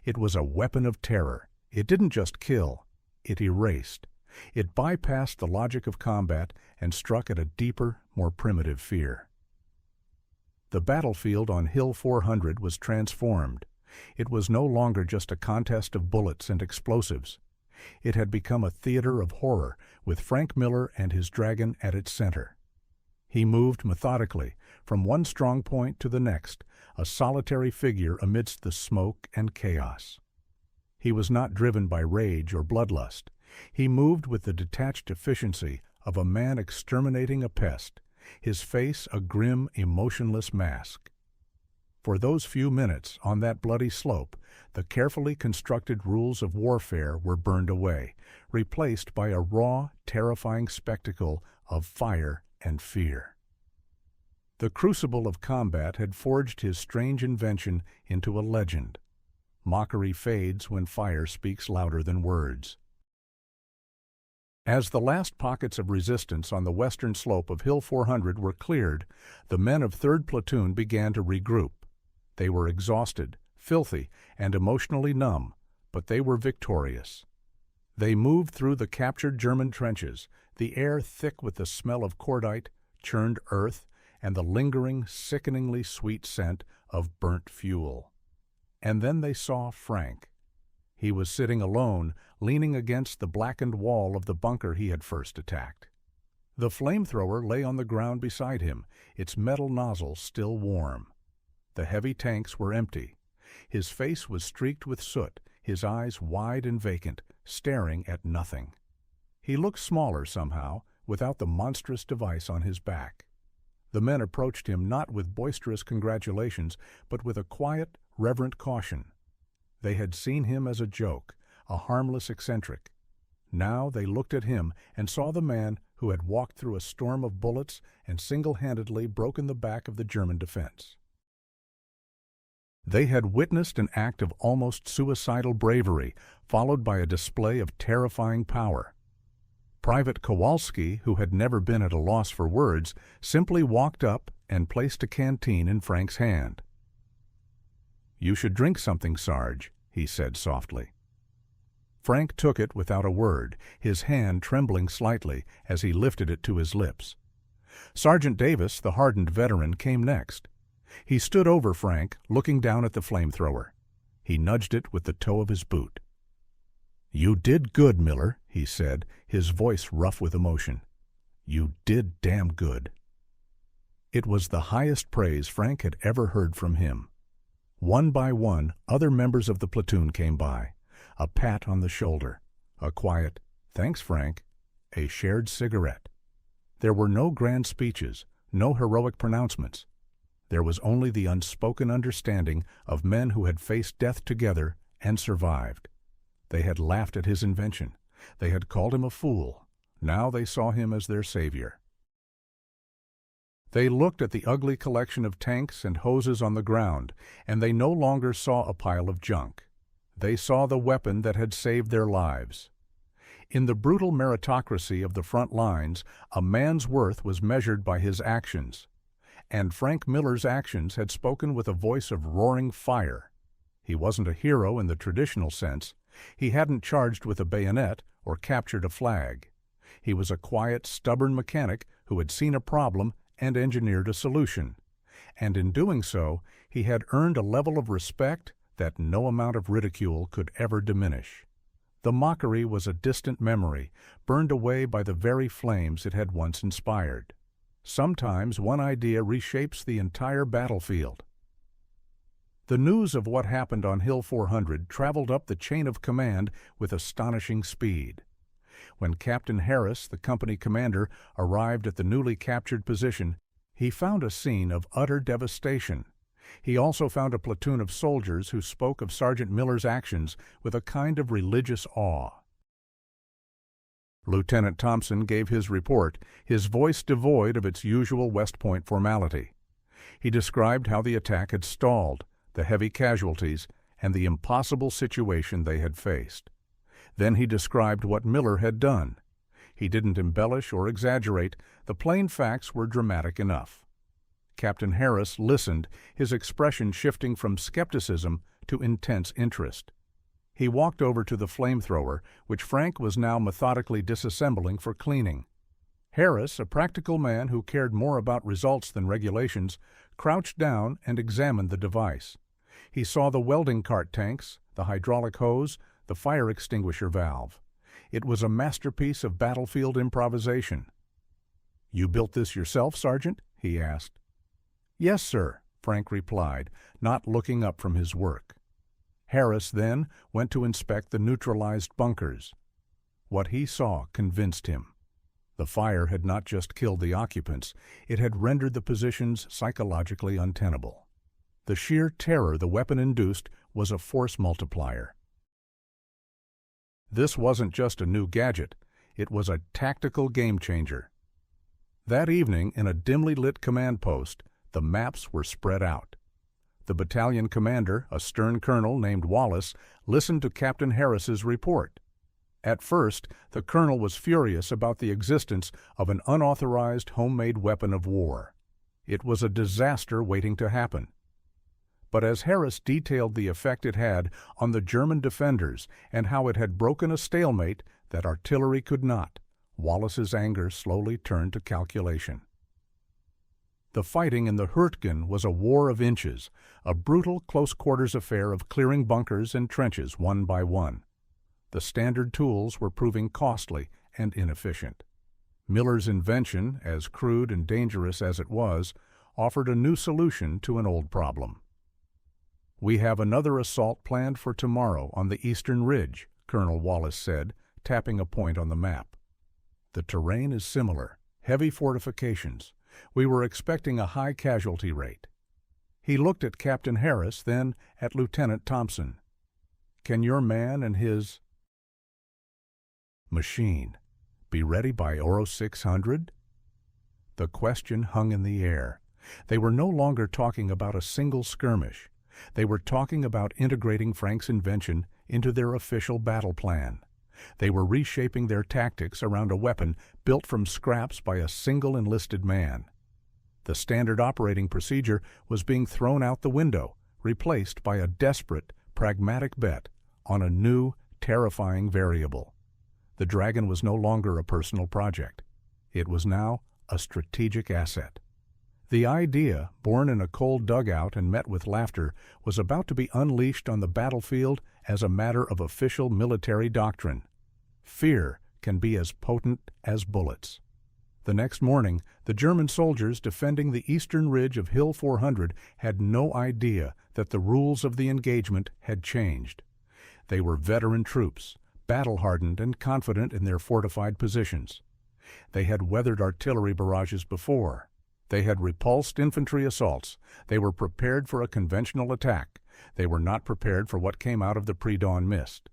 It was a weapon of terror. It didn't just kill, it erased. It bypassed the logic of combat and struck at a deeper, more primitive fear. The battlefield on Hill 400 was transformed. It was no longer just a contest of bullets and explosives. It had become a theater of horror, with Frank Miller and his dragon at its center. He moved methodically, from one strong point to the next, a solitary figure amidst the smoke and chaos. He was not driven by rage or bloodlust. He moved with the detached efficiency of a man exterminating a pest, his face a grim, emotionless mask. For those few minutes on that bloody slope, the carefully constructed rules of warfare were burned away, replaced by a raw, terrifying spectacle of fire and fear. The crucible of combat had forged his strange invention into a legend. Mockery fades when fire speaks louder than words. As the last pockets of resistance on the western slope of Hill 400 were cleared, the men of 3rd Platoon began to regroup. They were exhausted, filthy, and emotionally numb, but they were victorious. They moved through the captured German trenches, the air thick with the smell of cordite, churned earth, and the lingering, sickeningly sweet scent of burnt fuel. And then they saw Frank. He was sitting alone, leaning against the blackened wall of the bunker he had first attacked. The flamethrower lay on the ground beside him, its metal nozzle still warm. The heavy tanks were empty. His face was streaked with soot, his eyes wide and vacant, staring at nothing. He looked smaller somehow, without the monstrous device on his back. The men approached him not with boisterous congratulations, but with a quiet, reverent caution. They had seen him as a joke, a harmless eccentric. Now they looked at him and saw the man who had walked through a storm of bullets and single-handedly broken the back of the German defense. They had witnessed an act of almost suicidal bravery, followed by a display of terrifying power. Private Kowalski, who had never been at a loss for words, simply walked up and placed a canteen in Frank's hand. "You should drink something, Sarge," he said softly. Frank took it without a word, his hand trembling slightly as he lifted it to his lips. Sergeant Davis, the hardened veteran, came next. He stood over Frank, looking down at the flamethrower. He nudged it with the toe of his boot. "You did good, Miller," he said, his voice rough with emotion. "You did damn good." It was the highest praise Frank had ever heard from him. One by one, other members of the platoon came by. A pat on the shoulder, a quiet, "Thanks, Frank," a shared cigarette. There were no grand speeches, no heroic pronouncements. There was only the unspoken understanding of men who had faced death together and survived. They had laughed at his invention. They had called him a fool. Now they saw him as their savior. They looked at the ugly collection of tanks and hoses on the ground, and they no longer saw a pile of junk. They saw the weapon that had saved their lives. In the brutal meritocracy of the front lines, a man's worth was measured by his actions. And Frank Miller's actions had spoken with a voice of roaring fire. He wasn't a hero in the traditional sense. He hadn't charged with a bayonet or captured a flag. He was a quiet, stubborn mechanic who had seen a problem and engineered a solution. And in doing so, he had earned a level of respect that no amount of ridicule could ever diminish. The Mockery was a distant memory, burned away by the very flames it had once inspired. Sometimes one idea reshapes the entire battlefield. The news of what happened on Hill 400 traveled up the chain of command with astonishing speed. When Captain Harris, the company commander, arrived at the newly captured position, he found a scene of utter devastation. He also found a platoon of soldiers who spoke of Sergeant Miller's actions with a kind of religious awe. Lieutenant Thompson gave his report, his voice devoid of its usual West Point formality. He described how the attack had stalled, the heavy casualties, and the impossible situation they had faced. Then he described what Miller had done. He didn't embellish or exaggerate. The plain facts were dramatic enough. Captain Harris listened, his expression shifting from skepticism to intense interest. He walked over to the flamethrower, which Frank was now methodically disassembling for cleaning. Harris, a practical man who cared more about results than regulations, crouched down and examined the device. He saw the welding cart tanks, the hydraulic hose, the fire extinguisher valve. It was a masterpiece of battlefield improvisation. "You built this yourself, Sergeant?" he asked. "Yes, sir," Frank replied, not looking up from his work. Harris then went to inspect the neutralized bunkers. What he saw convinced him. The fire had not just killed the occupants, it had rendered the positions psychologically untenable. The sheer terror the weapon induced was a force multiplier. This wasn't just a new gadget, it was a tactical game-changer. That evening, in a dimly lit command post, the maps were spread out. The battalion commander, a stern colonel named Wallace, listened to Captain Harris's report. At first, the colonel was furious about the existence of an unauthorized homemade weapon of war. It was a disaster waiting to happen. But as Harris detailed the effect it had on the German defenders and how it had broken a stalemate that artillery could not, Wallace's anger slowly turned to calculation. The fighting in the Hürtgen was a war of inches, a brutal close-quarters affair of clearing bunkers and trenches one by one. The standard tools were proving costly and inefficient. Miller's invention, as crude and dangerous as it was, offered a new solution to an old problem. "We have another assault planned for tomorrow on the eastern ridge," Colonel Wallace said, tapping a point on the map. "The terrain is similar, heavy fortifications. We were expecting a high casualty rate." He looked at Captain Harris, then at Lieutenant Thompson. "Can your man and his machine be ready by Oro 600? The question hung in the air. They were no longer talking about a single skirmish. They were talking about integrating Frank's invention into their official battle plan. They were reshaping their tactics around a weapon built from scraps by a single enlisted man. The standard operating procedure was being thrown out the window, replaced by a desperate, pragmatic bet on a new, terrifying variable. The Dragon was no longer a personal project. It was now a strategic asset. The idea, born in a cold dugout and met with laughter, was about to be unleashed on the battlefield as a matter of official military doctrine. Fear can be as potent as bullets. The next morning, the German soldiers defending the eastern ridge of Hill 400 had no idea that the rules of the engagement had changed. They were veteran troops, battle-hardened and confident in their fortified positions. They had weathered artillery barrages before. They had repulsed infantry assaults. They were prepared for a conventional attack. They were not prepared for what came out of the pre-dawn mist.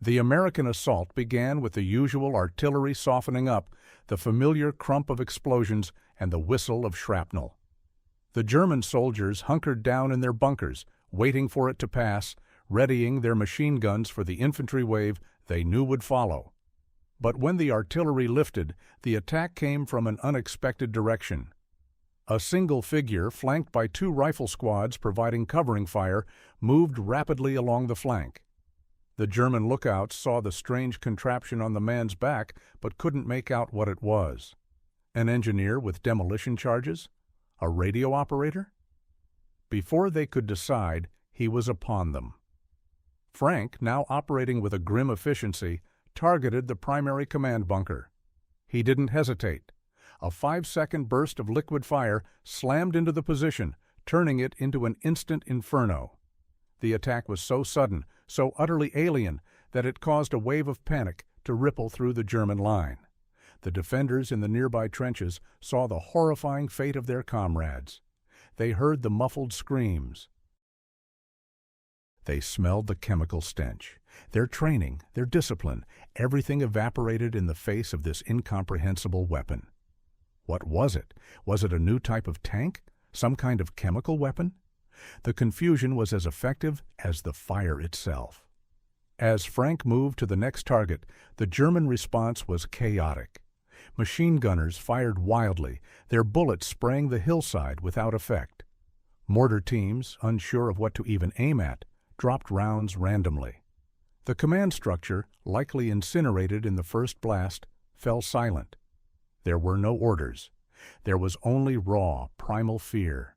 The American assault began with the usual artillery softening up, the familiar crump of explosions, and the whistle of shrapnel. The German soldiers hunkered down in their bunkers, waiting for it to pass, readying their machine guns for the infantry wave they knew would follow. But when the artillery lifted, the attack came from an unexpected direction. A single figure, flanked by 2 rifle squads providing covering fire, moved rapidly along the flank. The German lookouts saw the strange contraption on the man's back, but couldn't make out what it was. An engineer with demolition charges? A radio operator? Before they could decide, he was upon them. Frank, now operating with a grim efficiency, targeted the primary command bunker. He didn't hesitate. A 5-second burst of liquid fire slammed into the position, turning it into an instant inferno. The attack was so sudden, so utterly alien, that it caused a wave of panic to ripple through the German line. The defenders in the nearby trenches saw the horrifying fate of their comrades. They heard the muffled screams. They smelled the chemical stench. Their training, their discipline, everything evaporated in the face of this incomprehensible weapon. What was it? Was it a new type of tank? Some kind of chemical weapon? The confusion was as effective as the fire itself. As Frank moved to the next target, the German response was chaotic. Machine gunners fired wildly, their bullets spraying the hillside without effect. Mortar teams, unsure of what to even aim at, dropped rounds randomly. The command structure, likely incinerated in the first blast, fell silent. There were no orders. There was only raw, primal fear.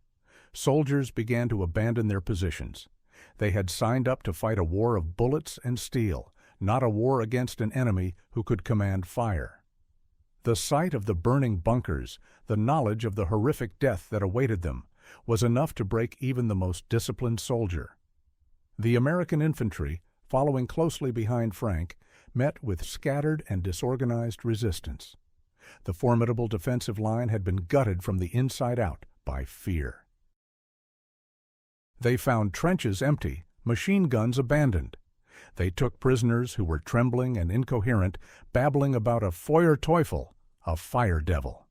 Soldiers began to abandon their positions. They had signed up to fight a war of bullets and steel, not a war against an enemy who could command fire. The sight of the burning bunkers, the knowledge of the horrific death that awaited them, was enough to break even the most disciplined soldier. The American infantry, following closely behind Frank, met with scattered and disorganized resistance. The formidable defensive line had been gutted from the inside out by fear. They found trenches empty, machine guns abandoned. They took prisoners who were trembling and incoherent, babbling about a Feuerteufel, a fire devil.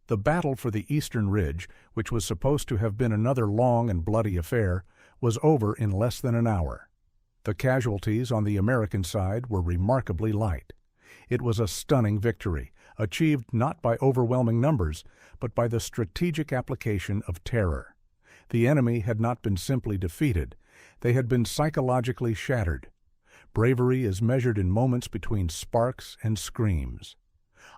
The battle for the eastern ridge, which was supposed to have been another long and bloody affair, was over in less than an hour. The casualties on the American side were remarkably light. It was a stunning victory, achieved not by overwhelming numbers, but by the strategic application of terror. The enemy had not been simply defeated, they had been psychologically shattered. Bravery is measured in moments between sparks and screams.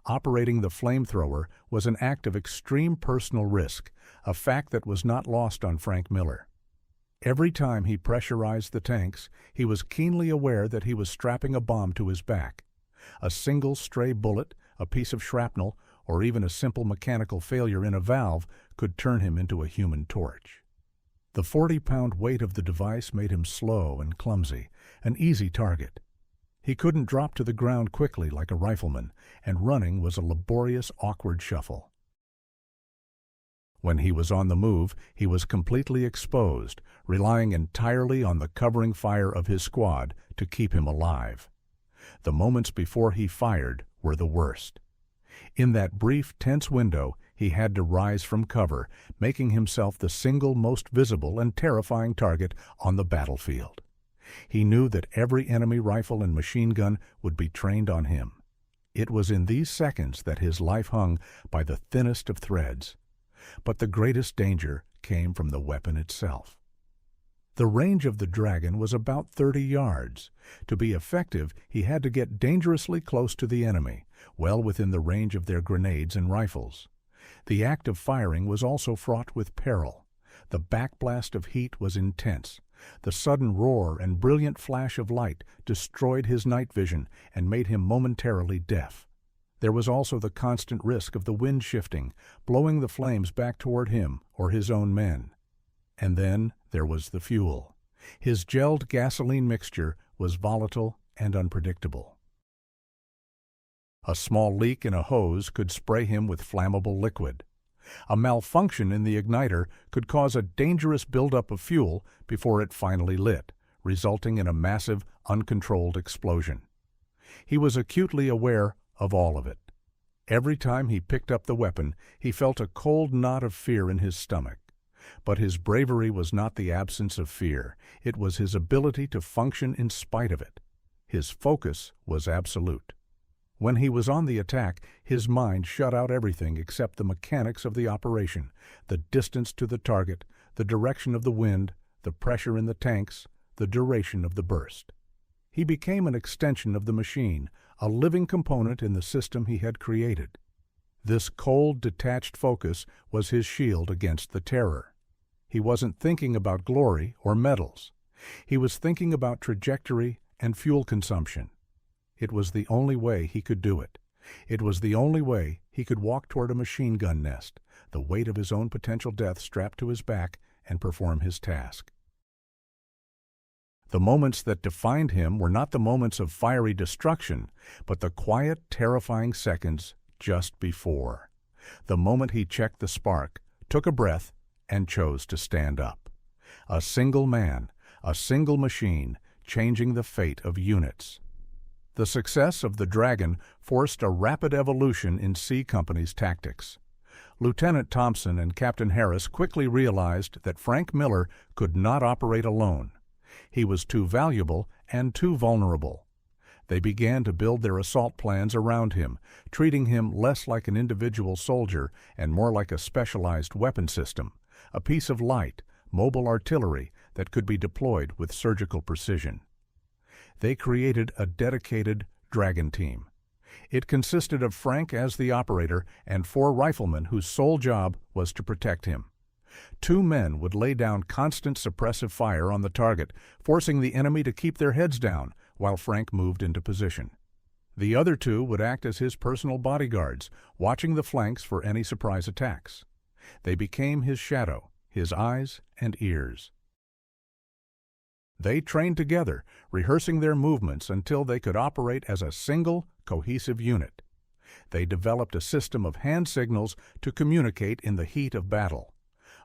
Operating the flamethrower was an act of extreme personal risk, a fact that was not lost on Frank Miller. Every time he pressurized the tanks, he was keenly aware that he was strapping a bomb to his back. A single stray bullet, a piece of shrapnel, or even a simple mechanical failure in a valve could turn him into a human torch. The 40-pound weight of the device made him slow and clumsy, an easy target. He couldn't drop to the ground quickly like a rifleman, and running was a laborious, awkward shuffle. When he was on the move, he was completely exposed, relying entirely on the covering fire of his squad to keep him alive. The moments before he fired were the worst. In that brief, tense window, he had to rise from cover, making himself the single most visible and terrifying target on the battlefield. He knew that every enemy rifle and machine gun would be trained on him. It was in these seconds that his life hung by the thinnest of threads. But the greatest danger came from the weapon itself. The range of the Dragon was about 30 yards. To be effective, he had to get dangerously close to the enemy, well within the range of their grenades and rifles. The act of firing was also fraught with peril. The backblast of heat was intense. The sudden roar and brilliant flash of light destroyed his night vision and made him momentarily deaf. There was also the constant risk of the wind shifting, blowing the flames back toward him or his own men. And then there was the fuel. His gelled gasoline mixture was volatile and unpredictable. A small leak in a hose could spray him with flammable liquid. A malfunction in the igniter could cause a dangerous buildup of fuel before it finally lit, resulting in a massive, uncontrolled explosion. He was acutely aware of all of it. Every time he picked up the weapon, he felt a cold knot of fear in his stomach. But his bravery was not the absence of fear. It was his ability to function in spite of it. His focus was absolute. When he was on the attack, his mind shut out everything except the mechanics of the operation, the distance to the target, the direction of the wind, the pressure in the tanks, the duration of the burst. He became an extension of the machine, a living component in the system he had created. This cold, detached focus was his shield against the terror. He wasn't thinking about glory or medals. He was thinking about trajectory and fuel consumption. It was the only way he could do it. It was the only way he could walk toward a machine gun nest, the weight of his own potential death strapped to his back, and perform his task. The moments that defined him were not the moments of fiery destruction, but the quiet, terrifying seconds just before. The moment he checked the spark, took a breath, and chose to stand up. A single man, a single machine, changing the fate of units. The success of the Dragon forced a rapid evolution in C Company's tactics. Lieutenant Thompson and Captain Harris quickly realized that Frank Miller could not operate alone. He was too valuable and too vulnerable. They began to build their assault plans around him, treating him less like an individual soldier and more like a specialized weapon system, a piece of light, mobile artillery that could be deployed with surgical precision. They created a dedicated Dragon team. It consisted of Frank as the operator and 4 riflemen whose sole job was to protect him. 2 men would lay down constant suppressive fire on the target, forcing the enemy to keep their heads down while Frank moved into position. The other 2 would act as his personal bodyguards, watching the flanks for any surprise attacks. They became his shadow, his eyes and ears. They trained together, rehearsing their movements until they could operate as a single, cohesive unit. They developed a system of hand signals to communicate in the heat of battle.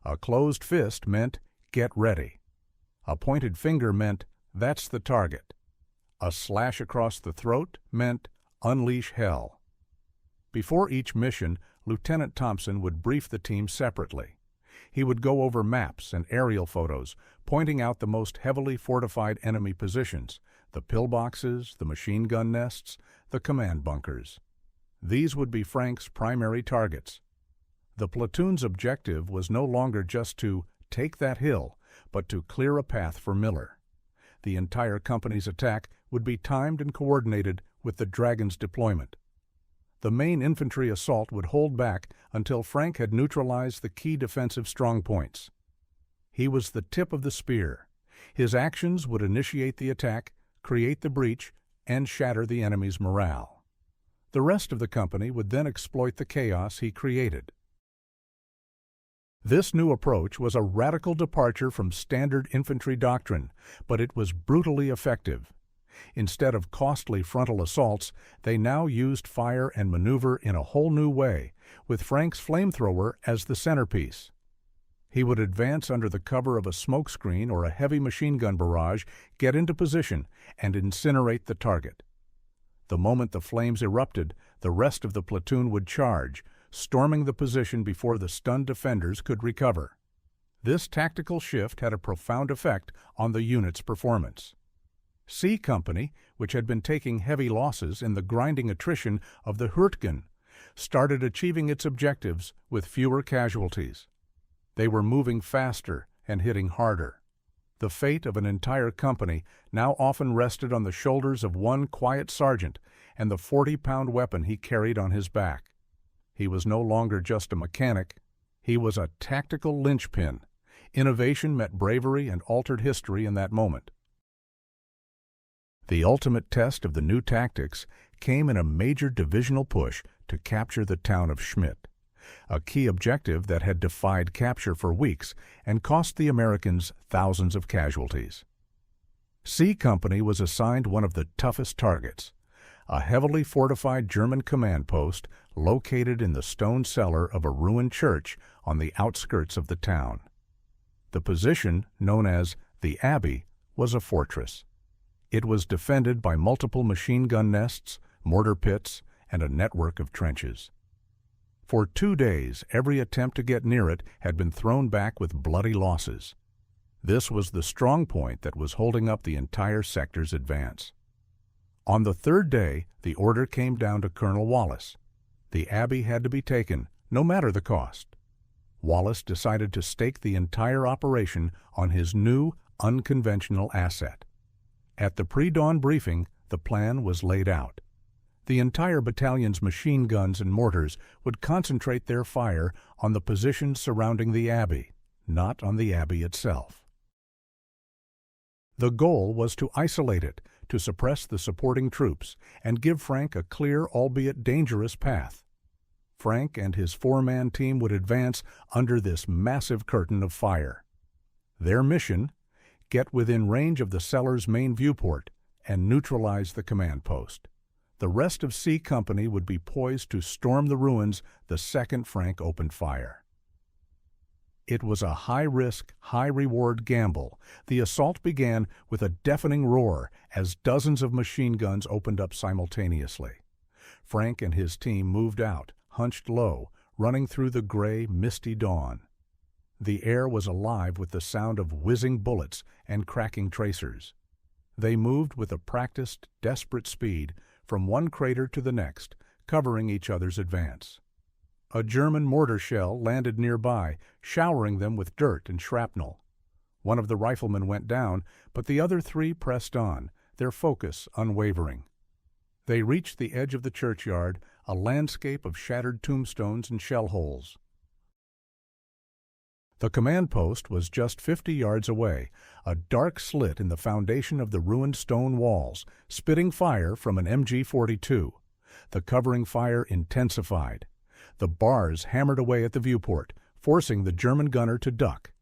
A closed fist meant, "Get ready." A pointed finger meant, "That's the target." A slash across the throat meant, "Unleash hell." Before each mission, Lieutenant Thompson would brief the team separately. He would go over maps and aerial photos, pointing out the most heavily fortified enemy positions, the pillboxes, the machine gun nests, the command bunkers. These would be Frank's primary targets. The platoon's objective was no longer just to take that hill, but to clear a path for Miller. The entire company's attack would be timed and coordinated with the Dragon's deployment. The main infantry assault would hold back until Frank had neutralized the key defensive strongpoints. He was the tip of the spear. His actions would initiate the attack, create the breach, and shatter the enemy's morale. The rest of the company would then exploit the chaos he created. This new approach was a radical departure from standard infantry doctrine, but it was brutally effective. Instead of costly frontal assaults, they now used fire and maneuver in a whole new way, with Frank's flamethrower as the centerpiece. He would advance under the cover of a smokescreen or a heavy machine gun barrage, get into position, and incinerate the target. The moment the flames erupted, the rest of the platoon would charge, storming the position before the stunned defenders could recover. This tactical shift had a profound effect on the unit's performance. C Company, which had been taking heavy losses in the grinding attrition of the Hürtgen, started achieving its objectives with fewer casualties. They were moving faster and hitting harder. The fate of an entire company now often rested on the shoulders of one quiet sergeant and the 40-pound weapon he carried on his back. He was no longer just a mechanic. He was a tactical linchpin. Innovation met bravery and altered history in that moment. The ultimate test of the new tactics came in a major divisional push to capture the town of Schmidt, a key objective that had defied capture for weeks and cost the Americans thousands of casualties. C Company was assigned one of the toughest targets, a heavily fortified German command post located in the stone cellar of a ruined church on the outskirts of the town. The position, known as the Abbey, was a fortress. It was defended by multiple machine gun nests, mortar pits, and a network of trenches. For 2 days, every attempt to get near it had been thrown back with bloody losses. This was the strong point that was holding up the entire sector's advance. On the third day, the order came down to Colonel Wallace. The abbey had to be taken, no matter the cost. Wallace decided to stake the entire operation on his new, unconventional asset. At the pre-dawn briefing, the plan was laid out. The entire battalion's machine guns and mortars would concentrate their fire on the positions surrounding the abbey, not on the abbey itself. The goal was to isolate it, to suppress the supporting troops, and give Frank a clear, albeit dangerous, path. Frank and his four-man team would advance under this massive curtain of fire. Their mission: get within range of the cellar's main viewport and neutralize the command post. The rest of C Company would be poised to storm the ruins the second Frank opened fire. It was a high-risk, high-reward gamble. The assault began with a deafening roar as dozens of machine guns opened up simultaneously. Frank and his team moved out, hunched low, running through the gray, misty dawn. The air was alive with the sound of whizzing bullets and cracking tracers. They moved with a practiced, desperate speed from one crater to the next, covering each other's advance. A German mortar shell landed nearby, showering them with dirt and shrapnel. One of the riflemen went down, but the other three pressed on, their focus unwavering. They reached the edge of the churchyard, a landscape of shattered tombstones and shell holes. The command post was just 50 yards away, a dark slit in the foundation of the ruined stone walls, spitting fire from an MG-42. The covering fire intensified. The bars hammered away at the viewport, forcing the German gunner to duck.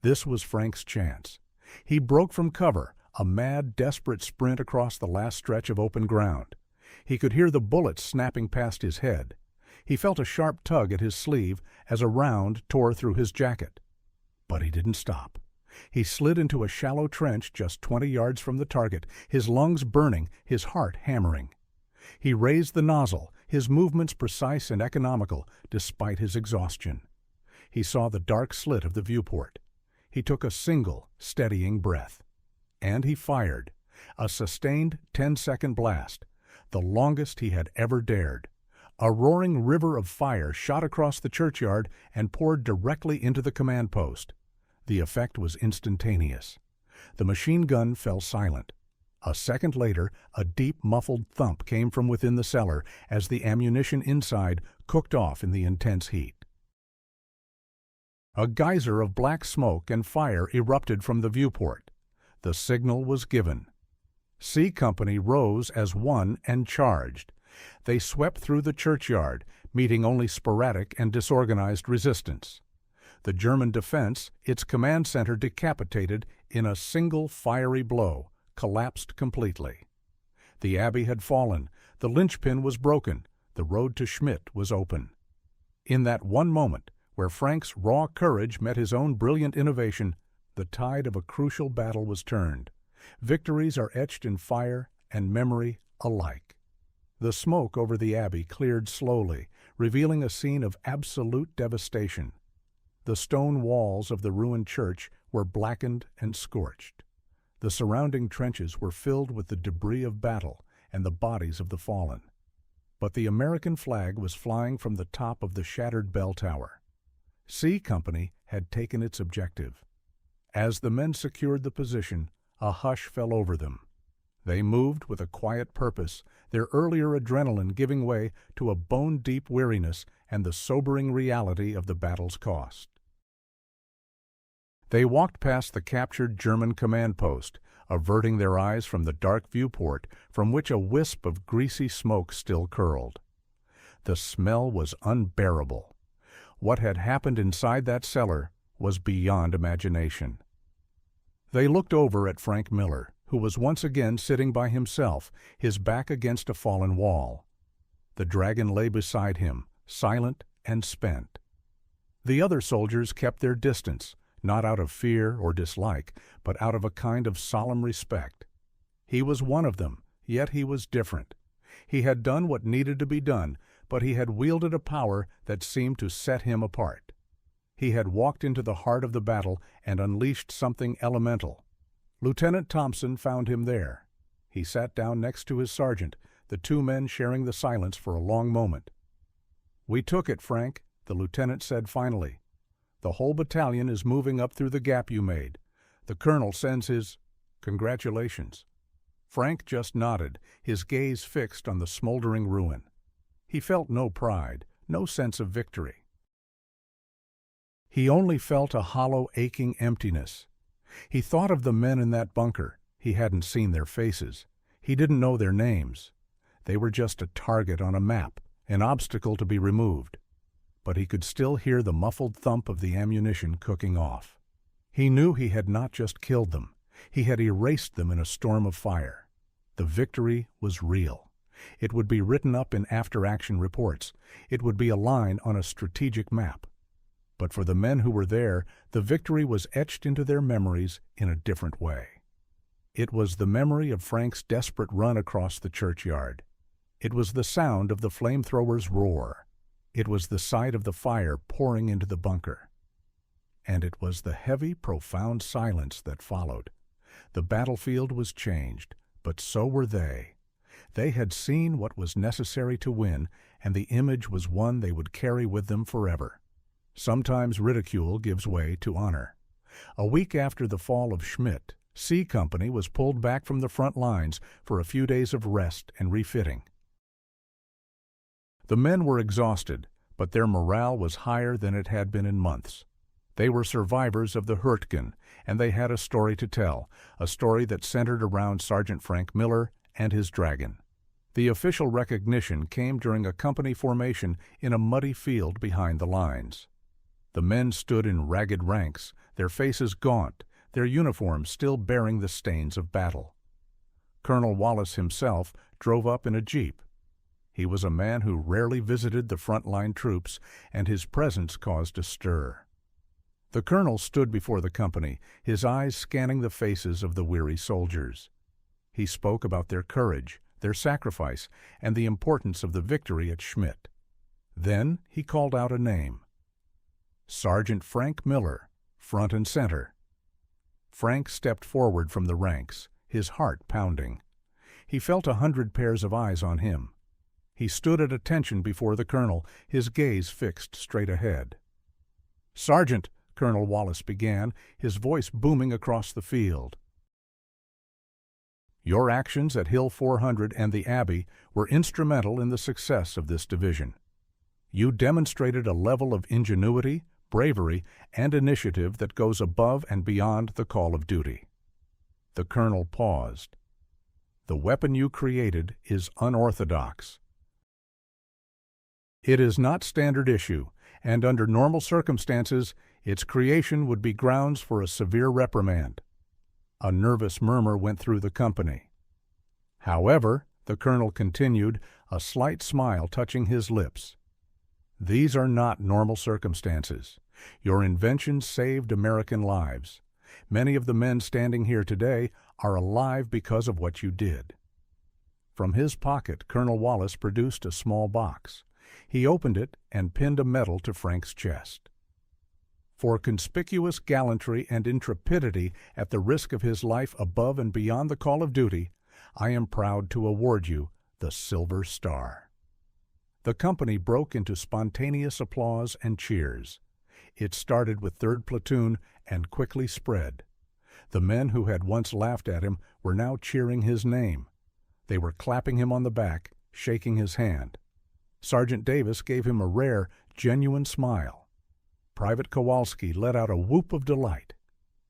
This was Frank's chance. He broke from cover, a mad, desperate sprint across the last stretch of open ground. He could hear the bullets snapping past his head. He felt a sharp tug at his sleeve as a round tore through his jacket. But he didn't stop. He slid into a shallow trench just 20 yards from the target, his lungs burning, his heart hammering. He raised the nozzle, his movements precise and economical, despite his exhaustion. He saw the dark slit of the viewport. He took a single, steadying breath. And he fired. A sustained 10-second blast, the longest he had ever dared. A roaring river of fire shot across the churchyard and poured directly into the command post. The effect was instantaneous. The machine gun fell silent. A second later, a deep, muffled thump came from within the cellar as the ammunition inside cooked off in the intense heat. A geyser of black smoke and fire erupted from the viewport. The signal was given. C Company rose as one and charged. They swept through the churchyard, meeting only sporadic and disorganized resistance. The German defense, its command center decapitated in a single fiery blow, collapsed completely. The abbey had fallen, the linchpin was broken, the road to Schmidt was open. In that one moment, where Frank's raw courage met his own brilliant innovation, the tide of a crucial battle was turned. Victories are etched in fire and memory alike. The smoke over the abbey cleared slowly, revealing a scene of absolute devastation. The stone walls of the ruined church were blackened and scorched. The surrounding trenches were filled with the debris of battle and the bodies of the fallen. But the American flag was flying from the top of the shattered bell tower. C Company had taken its objective. As the men secured the position, a hush fell over them. They moved with a quiet purpose, their earlier adrenaline giving way to a bone-deep weariness and the sobering reality of the battle's cost. They walked past the captured German command post, averting their eyes from the dark viewport from which a wisp of greasy smoke still curled. The smell was unbearable. What had happened inside that cellar was beyond imagination. They looked over at Frank Miller, who was once again sitting by himself, his back against a fallen wall. The dragon lay beside him, silent and spent. The other soldiers kept their distance, not out of fear or dislike, but out of a kind of solemn respect. He was one of them, yet he was different. He had done what needed to be done, but he had wielded a power that seemed to set him apart. He had walked into the heart of the battle and unleashed something elemental. Lieutenant Thompson found him there. He sat down next to his sergeant, the two men sharing the silence for a long moment. "We took it, Frank," the lieutenant said finally. "The whole battalion is moving up through the gap you made. The colonel sends his congratulations." Frank just nodded, his gaze fixed on the smoldering ruin. He felt no pride, no sense of victory. He only felt a hollow, aching emptiness. He thought of the men in that bunker. He hadn't seen their faces. He didn't know their names. They were just a target on a map, an obstacle to be removed. But he could still hear the muffled thump of the ammunition cooking off. He knew he had not just killed them. He had erased them in a storm of fire. The victory was real. It would be written up in after-action reports. It would be a line on a strategic map. But for the men who were there, the victory was etched into their memories in a different way. It was the memory of Frank's desperate run across the churchyard. It was the sound of the flamethrower's roar. It was the sight of the fire pouring into the bunker. And it was the heavy, profound silence that followed. The battlefield was changed, but so were they. They had seen what was necessary to win, and the image was one they would carry with them forever. Sometimes ridicule gives way to honor. A week after the fall of Schmidt, C Company was pulled back from the front lines for a few days of rest and refitting. The men were exhausted, but their morale was higher than it had been in months. They were survivors of the Hürtgen, and they had a story to tell, a story that centered around Sergeant Frank Miller and his dragon. The official recognition came during a company formation in a muddy field behind the lines. The men stood in ragged ranks, their faces gaunt, their uniforms still bearing the stains of battle. Colonel Wallace himself drove up in a jeep. He was a man who rarely visited the front-line troops, and his presence caused a stir. The colonel stood before the company, his eyes scanning the faces of the weary soldiers. He spoke about their courage, their sacrifice, and the importance of the victory at Schmidt. Then he called out a name. Sergeant Frank Miller, front and center. Frank stepped forward from the ranks, his heart pounding. He felt 100 pairs of eyes on him. He stood at attention before the colonel, his gaze fixed straight ahead. "Sergeant," Colonel Wallace began, his voice booming across the field. "Your actions at Hill 400 and the Abbey were instrumental in the success of this division. You demonstrated a level of ingenuity, bravery, and initiative that goes above and beyond the call of duty." The colonel paused. "The weapon you created is unorthodox. It is not standard issue, and under normal circumstances, its creation would be grounds for a severe reprimand." A nervous murmur went through the company. "However," the colonel continued, a slight smile touching his lips, "these are not normal circumstances. Your invention saved American lives. Many of the men standing here today are alive because of what you did." From his pocket, Colonel Wallace produced a small box. He opened it and pinned a medal to Frank's chest. "For conspicuous gallantry and intrepidity at the risk of his life above and beyond the call of duty, I am proud to award you the Silver Star." The company broke into spontaneous applause and cheers. It started with 3rd Platoon and quickly spread. The men who had once laughed at him were now cheering his name. They were clapping him on the back, shaking his hand. Sergeant Davis gave him a rare, genuine smile. Private Kowalski let out a whoop of delight.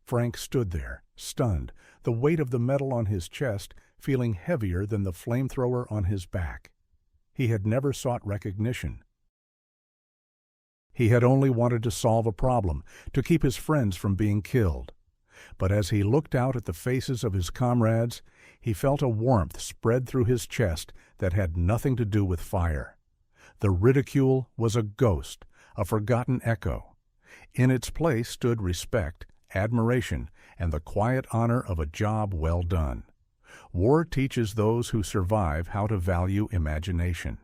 Frank stood there, stunned, the weight of the medal on his chest feeling heavier than the flamethrower on his back. He had never sought recognition. He had only wanted to solve a problem, to keep his friends from being killed. But as he looked out at the faces of his comrades, he felt a warmth spread through his chest that had nothing to do with fire. The ridicule was a ghost, a forgotten echo. In its place stood respect, admiration, and the quiet honor of a job well done. War teaches those who survive how to value imagination.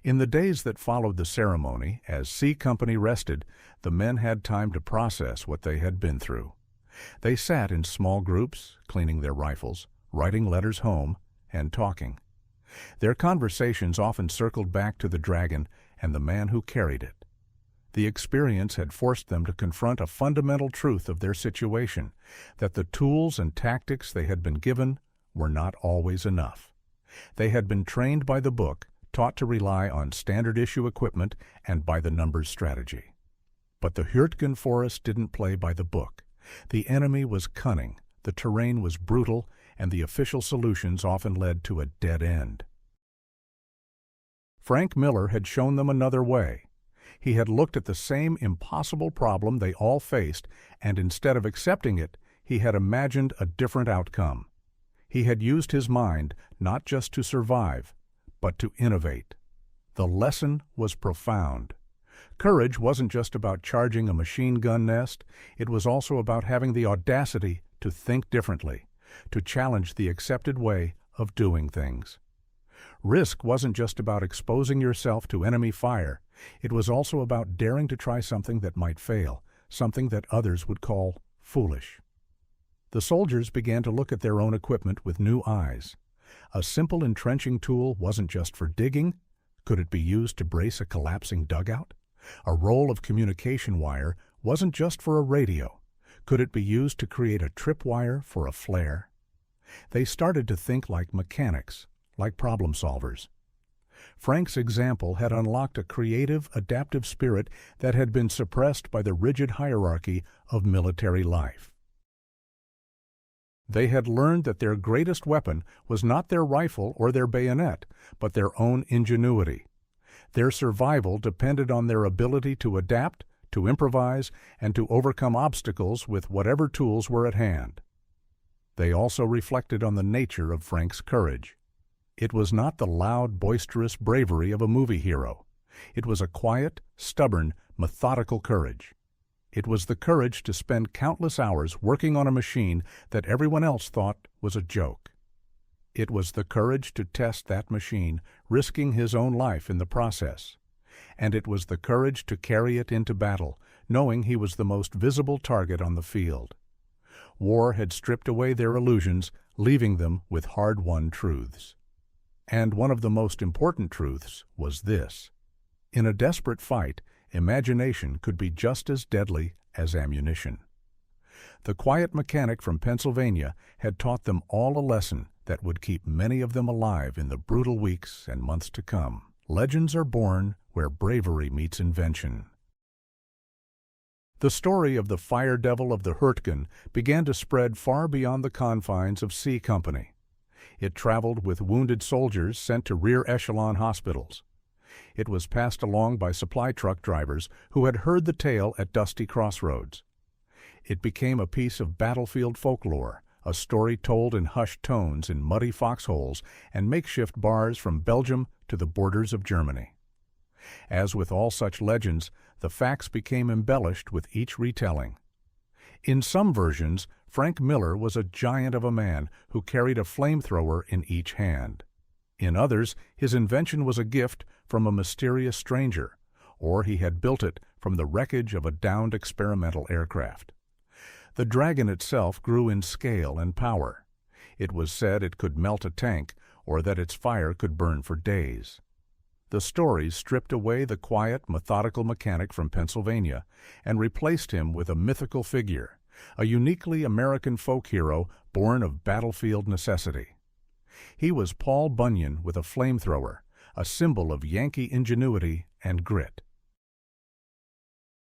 In the days that followed the ceremony, as C Company rested, the men had time to process what they had been through. They sat in small groups, cleaning their rifles, writing letters home, and talking. Their conversations often circled back to the dragon and the man who carried it. The experience had forced them to confront a fundamental truth of their situation, that the tools and tactics they had been given were not always enough. They had been trained by the book, taught to rely on standard-issue equipment and by-the-numbers strategy. But the Hürtgen Forest didn't play by the book. The enemy was cunning, the terrain was brutal, and the official solutions often led to a dead end. Frank Miller had shown them another way. He had looked at the same impossible problem they all faced, and instead of accepting it, he had imagined a different outcome. He had used his mind not just to survive, but to innovate. The lesson was profound. Courage wasn't just about charging a machine gun nest, it was also about having the audacity to think differently, to challenge the accepted way of doing things. Risk wasn't just about exposing yourself to enemy fire, it was also about daring to try something that might fail, something that others would call foolish. The soldiers began to look at their own equipment with new eyes. A simple entrenching tool wasn't just for digging. Could it be used to brace a collapsing dugout? A roll of communication wire wasn't just for a radio. Could it be used to create a tripwire for a flare? They started to think like mechanics, like problem solvers. Frank's example had unlocked a creative, adaptive spirit that had been suppressed by the rigid hierarchy of military life. They had learned that their greatest weapon was not their rifle or their bayonet, but their own ingenuity. Their survival depended on their ability to adapt, to improvise, and to overcome obstacles with whatever tools were at hand. They also reflected on the nature of Frank's courage. It was not the loud, boisterous bravery of a movie hero. It was a quiet, stubborn, methodical courage. It was the courage to spend countless hours working on a machine that everyone else thought was a joke. It was the courage to test that machine, risking his own life in the process. And it was the courage to carry it into battle, knowing he was the most visible target on the field. War had stripped away their illusions, leaving them with hard-won truths. And one of the most important truths was this: in a desperate fight, imagination could be just as deadly as ammunition. The quiet mechanic from Pennsylvania had taught them all a lesson that would keep many of them alive in the brutal weeks and months to come. Legends are born where bravery meets invention. The story of the fire devil of the Hürtgen began to spread far beyond the confines of C Company. It traveled with wounded soldiers sent to rear echelon hospitals. It was passed along by supply truck drivers who had heard the tale at dusty crossroads. It became a piece of battlefield folklore, a story told in hushed tones in muddy foxholes and makeshift bars from Belgium to the borders of Germany. As with all such legends, the facts became embellished with each retelling. In some versions, Frank Miller was a giant of a man who carried a flamethrower in each hand. In others, his invention was a gift from a mysterious stranger, or he had built it from the wreckage of a downed experimental aircraft. The dragon itself grew in scale and power. It was said it could melt a tank, or that its fire could burn for days. The stories stripped away the quiet, methodical mechanic from Pennsylvania and replaced him with a mythical figure, a uniquely American folk hero born of battlefield necessity. He was Paul Bunyan with a flamethrower, a symbol of Yankee ingenuity and grit.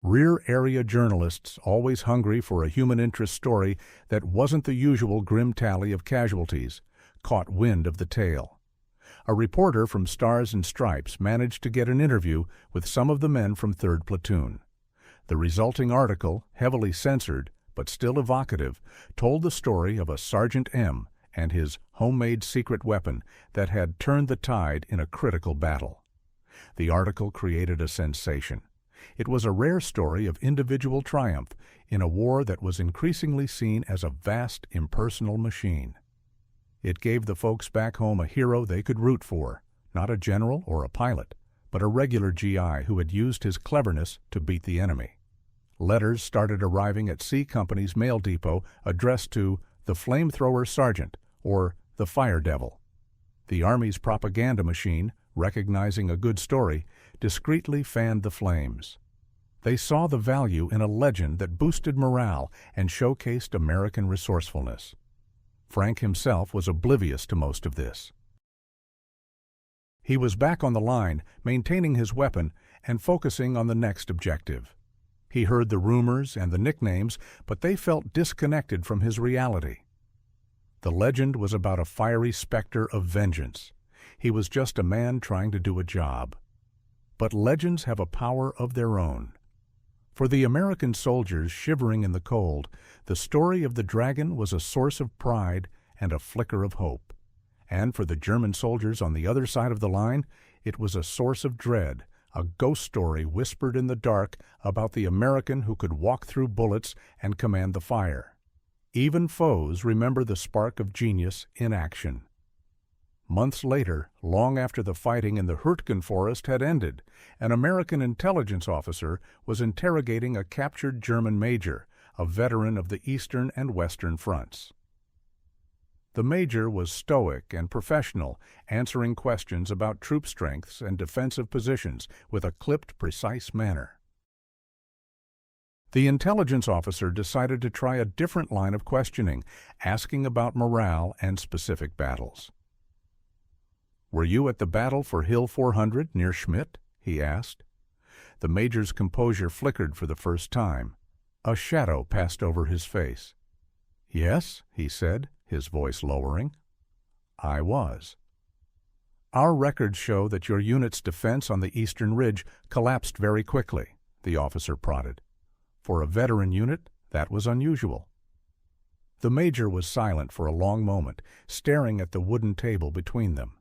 Rear area journalists, always hungry for a human interest story that wasn't the usual grim tally of casualties, caught wind of the tale. A reporter from Stars and Stripes managed to get an interview with some of the men from 3rd Platoon. The resulting article, heavily censored but still evocative, told the story of a Sergeant M and his homemade secret weapon that had turned the tide in a critical battle. The article created a sensation. It was a rare story of individual triumph in a war that was increasingly seen as a vast, impersonal machine. It gave the folks back home a hero they could root for, not a general or a pilot, but a regular GI who had used his cleverness to beat the enemy. Letters started arriving at C Company's mail depot addressed to the Flamethrower Sergeant or the Fire Devil. The Army's propaganda machine, recognizing a good story, discreetly fanned the flames. They saw the value in a legend that boosted morale and showcased American resourcefulness. Frank himself was oblivious to most of this. He was back on the line, maintaining his weapon and focusing on the next objective. He heard the rumors and the nicknames, but they felt disconnected from his reality. The legend was about a fiery specter of vengeance. He was just a man trying to do a job. But legends have a power of their own. For the American soldiers shivering in the cold, the story of the dragon was a source of pride and a flicker of hope. And for the German soldiers on the other side of the line, it was a source of dread, a ghost story whispered in the dark about the American who could walk through bullets and command the fire. Even foes remember the spark of genius in action. Months later, long after the fighting in the Hürtgen Forest had ended, an American intelligence officer was interrogating a captured German major, a veteran of the Eastern and Western fronts. The major was stoic and professional, answering questions about troop strengths and defensive positions with a clipped, precise manner. The intelligence officer decided to try a different line of questioning, asking about morale and specific battles. "Were you at the battle for Hill 400 near Schmidt?" he asked. The major's composure flickered for the first time. A shadow passed over his face. "Yes," he said, his voice lowering. "I was." "Our records show that your unit's defense on the eastern ridge collapsed very quickly," the officer prodded. For a veteran unit, that was unusual. The major was silent for a long moment, staring at the wooden table between them.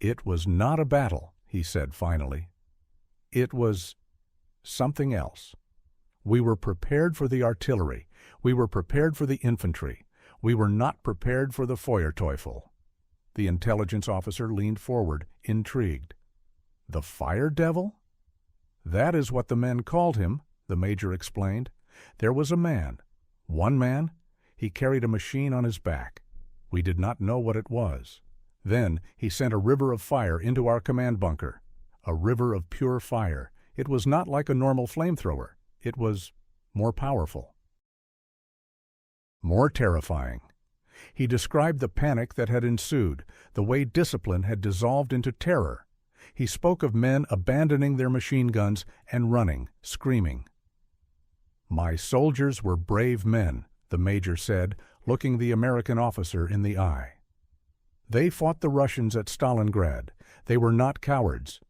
"It was not a battle," he said finally. "It was something else. We were prepared for the artillery. We were prepared for the infantry. We were not prepared for the Feuerteufel." The intelligence officer leaned forward, intrigued. "The fire devil?" "That is what the men called him," the major explained. "There was a man. One man. He carried a machine on his back. We did not know what it was. Then he sent a river of fire into our command bunker. A river of pure fire. It was not like a normal flamethrower. It was more powerful. More terrifying. He described the panic that had ensued, the way discipline had dissolved into terror. He spoke of men abandoning their machine guns and running, screaming. "My soldiers were brave men," the major said, looking the American officer in the eye. "They fought the Russians at Stalingrad. They were not cowards.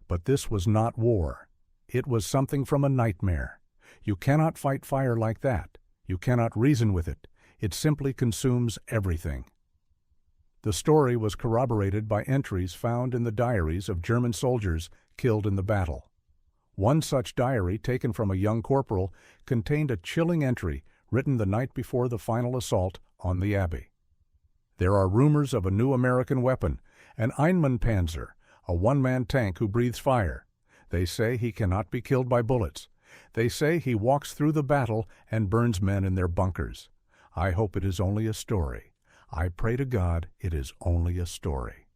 But this was not war. It was something from a nightmare. You cannot fight fire like that. You cannot reason with it. It simply consumes everything." The story was corroborated by entries found in the diaries of German soldiers killed in the battle. One such diary, taken from a young corporal, contained a chilling entry written the night before the final assault on the abbey. "There are rumors of a new American weapon, an Einmannpanzer, a one-man tank who breathes fire. They say he cannot be killed by bullets. They say he walks through the battle and burns men in their bunkers. I hope it is only a story. I pray to God it is only a story."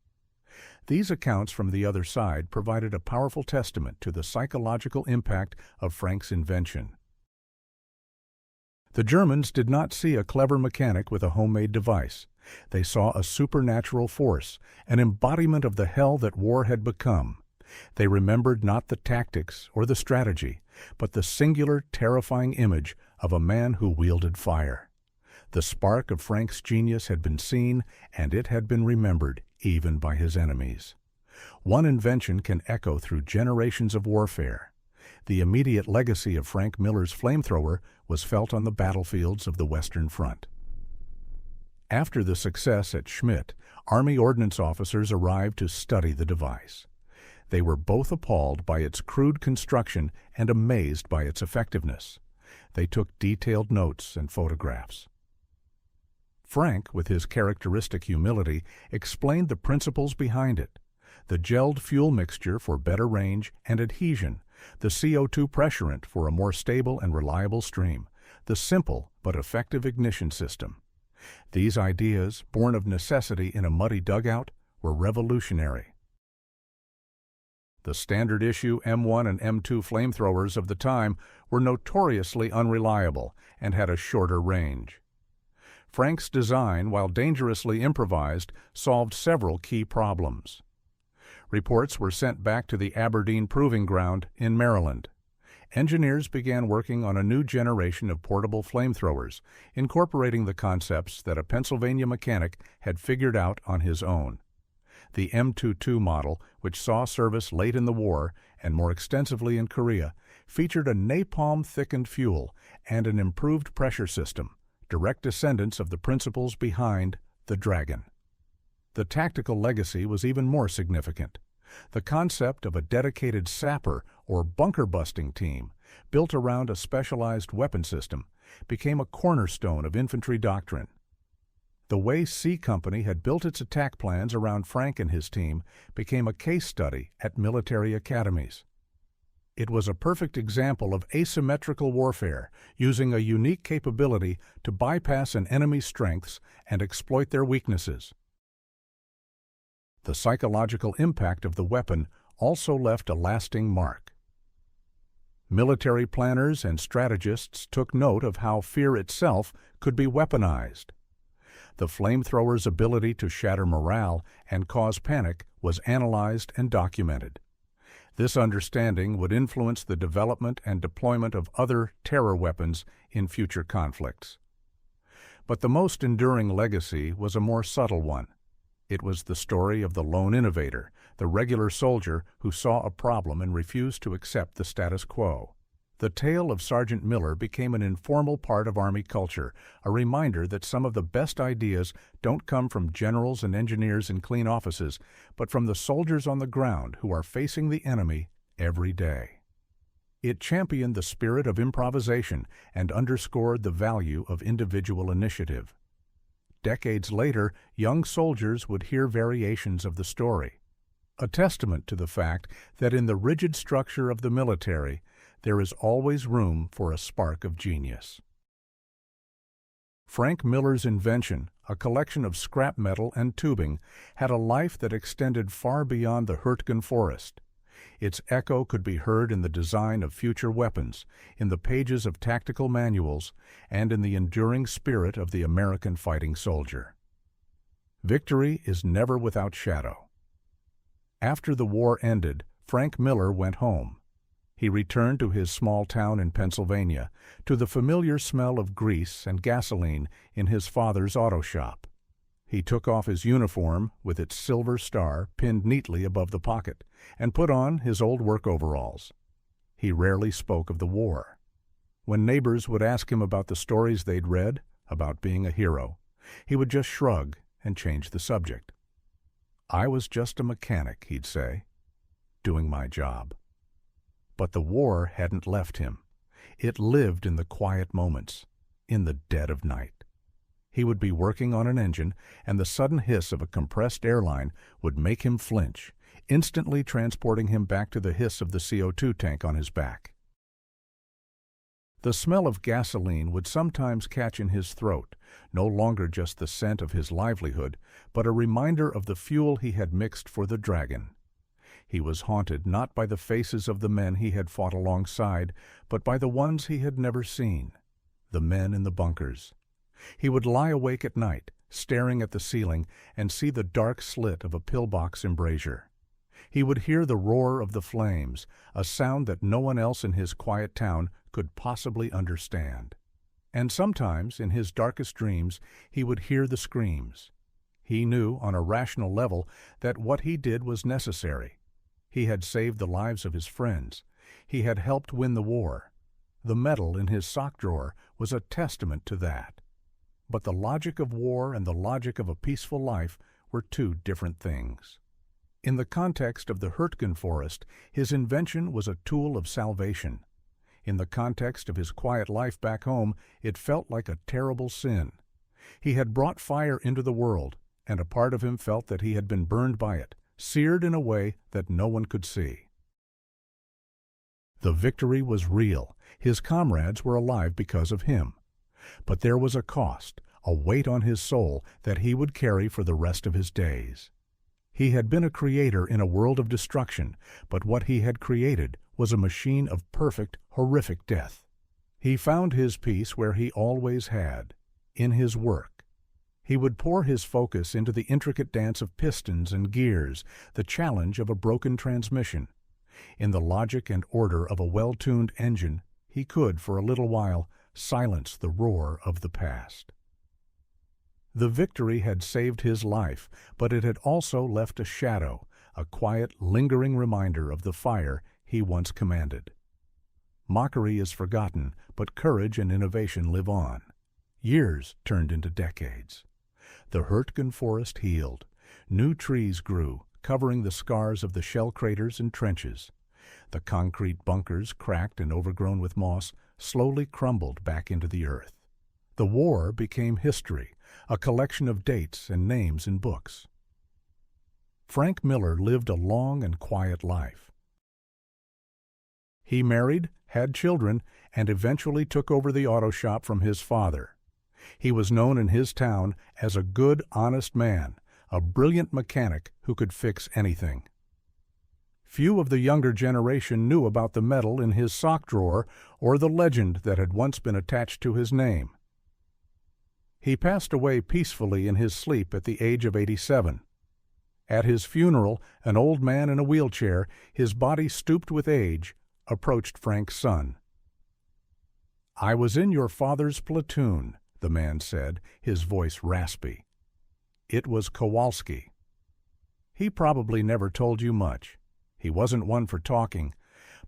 These accounts from the other side provided a powerful testament to the psychological impact of Frank's invention. The Germans did not see a clever mechanic with a homemade device. They saw a supernatural force, an embodiment of the hell that war had become. They remembered not the tactics or the strategy, but the singular, terrifying image of a man who wielded fire. The spark of Frank's genius had been seen, and it had been remembered even by his enemies. One invention can echo through generations of warfare. The immediate legacy of Frank Miller's flamethrower was felt on the battlefields of the Western Front. After the success at Schmidt, Army ordnance officers arrived to study the device. They were both appalled by its crude construction and amazed by its effectiveness. They took detailed notes and photographs. Frank, with his characteristic humility, explained the principles behind it: the gelled fuel mixture for better range and adhesion, the CO2 pressurant for a more stable and reliable stream, the simple but effective ignition system. These ideas, born of necessity in a muddy dugout, were revolutionary. The standard issue M1 and M2 flamethrowers of the time were notoriously unreliable and had a shorter range. Frank's design, while dangerously improvised, solved several key problems. Reports were sent back to the Aberdeen Proving Ground in Maryland. Engineers began working on a new generation of portable flamethrowers, incorporating the concepts that a Pennsylvania mechanic had figured out on his own. The M22 model, which saw service late in the war and more extensively in Korea, featured a napalm-thickened fuel and an improved pressure system, direct descendants of the principles behind the Dragon. The tactical legacy was even more significant. The concept of a dedicated sapper or bunker-busting team, built around a specialized weapon system, became a cornerstone of infantry doctrine. The way C Company had built its attack plans around Frank and his team became a case study at military academies. It was a perfect example of asymmetrical warfare, using a unique capability to bypass an enemy's strengths and exploit their weaknesses. The psychological impact of the weapon also left a lasting mark. Military planners and strategists took note of how fear itself could be weaponized. The flamethrower's ability to shatter morale and cause panic was analyzed and documented. This understanding would influence the development and deployment of other terror weapons in future conflicts. But the most enduring legacy was a more subtle one. It was the story of the lone innovator, the regular soldier who saw a problem and refused to accept the status quo. The tale of Sergeant Miller became an informal part of Army culture, a reminder that some of the best ideas don't come from generals and engineers in clean offices, but from the soldiers on the ground who are facing the enemy every day. It championed the spirit of improvisation and underscored the value of individual initiative. Decades later, young soldiers would hear variations of the story, a testament to the fact that in the rigid structure of the military, there is always room for a spark of genius. Frank Miller's invention, a collection of scrap metal and tubing, had a life that extended far beyond the Hürtgen Forest. Its echo could be heard in the design of future weapons, in the pages of tactical manuals, and in the enduring spirit of the American fighting soldier. Victory is never without shadow. After the war ended, Frank Miller went home. He returned to his small town in Pennsylvania, to the familiar smell of grease and gasoline in his father's auto shop. He took off his uniform with its silver star pinned neatly above the pocket and put on his old work overalls. He rarely spoke of the war. When neighbors would ask him about the stories they'd read, about being a hero, he would just shrug and change the subject. "I was just a mechanic," he'd say, "doing my job." But the war hadn't left him. It lived in the quiet moments, in the dead of night. He would be working on an engine, and the sudden hiss of a compressed airline would make him flinch, instantly transporting him back to the hiss of the CO2 tank on his back. The smell of gasoline would sometimes catch in his throat, no longer just the scent of his livelihood, but a reminder of the fuel he had mixed for the Dragon. He was haunted not by the faces of the men he had fought alongside, but by the ones he had never seen, the men in the bunkers. He would lie awake at night, staring at the ceiling, and see the dark slit of a pillbox embrasure. He would hear the roar of the flames, a sound that no one else in his quiet town could possibly understand. And sometimes, in his darkest dreams, he would hear the screams. He knew, on a rational level, that what he did was necessary. He had saved the lives of his friends. He had helped win the war. The medal in his sock drawer was a testament to that. But the logic of war and the logic of a peaceful life were two different things. In the context of the Hürtgen Forest, his invention was a tool of salvation. In the context of his quiet life back home, it felt like a terrible sin. He had brought fire into the world, and a part of him felt that he had been burned by it, seared in a way that no one could see. The victory was real. His comrades were alive because of him. But there was a cost, a weight on his soul that he would carry for the rest of his days. He had been a creator in a world of destruction, but what he had created was a machine of perfect, horrific death. He found his peace where he always had, in his work. He would pour his focus into the intricate dance of pistons and gears, the challenge of a broken transmission. In the logic and order of a well-tuned engine, he could, for a little while, silence the roar of the past. The victory had saved his life, but it had also left a shadow, a quiet, lingering reminder of the fire he once commanded. Mockery is forgotten, but courage and innovation live on. Years turned into decades. The Hürtgen Forest healed. New trees grew, covering the scars of the shell craters and trenches. The concrete bunkers, cracked and overgrown with moss, slowly crumbled back into the earth. The war became history, a collection of dates and names in books. Frank Miller lived a long and quiet life. He married, had children, and eventually took over the auto shop from his father. He was known in his town as a good, honest man, a brilliant mechanic who could fix anything. Few of the younger generation knew about the medal in his sock drawer or the legend that had once been attached to his name. He passed away peacefully in his sleep at the age of 87. At his funeral, an old man in a wheelchair, his body stooped with age, approached Frank's son. "I was in your father's platoon," the man said, his voice raspy. "It was Kowalski. He probably never told you much. He wasn't one for talking,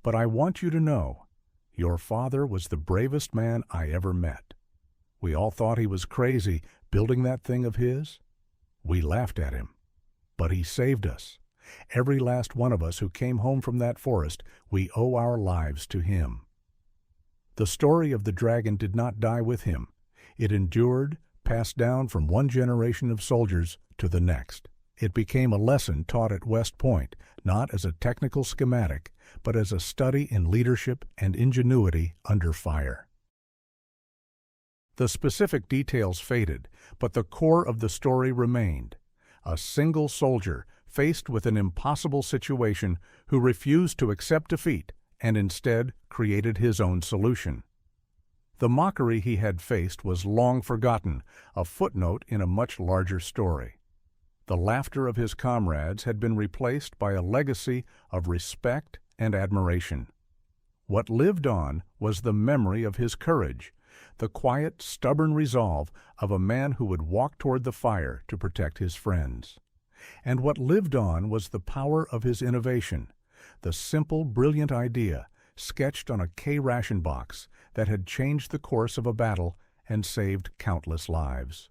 but I want you to know, your father was the bravest man I ever met. We all thought he was crazy, building that thing of his. We laughed at him. But he saved us. Every last one of us who came home from that forest, we owe our lives to him." The story of the dragon did not die with him. It endured, passed down from one generation of soldiers to the next. It became a lesson taught at West Point, not as a technical schematic, but as a study in leadership and ingenuity under fire. The specific details faded, but the core of the story remained. A single soldier faced with an impossible situation who refused to accept defeat and instead created his own solution. The mockery he had faced was long forgotten, a footnote in a much larger story. The laughter of his comrades had been replaced by a legacy of respect and admiration. What lived on was the memory of his courage, the quiet, stubborn resolve of a man who would walk toward the fire to protect his friends. And what lived on was the power of his innovation, the simple, brilliant idea sketched on a K-ration box that had changed the course of a battle and saved countless lives.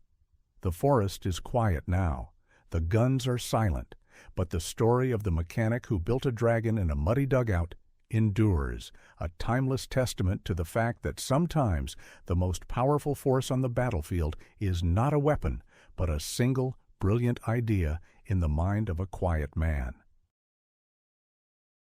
The forest is quiet now. The guns are silent, but the story of the mechanic who built a dragon in a muddy dugout endures, a timeless testament to the fact that sometimes the most powerful force on the battlefield is not a weapon, but a single, brilliant idea in the mind of a quiet man.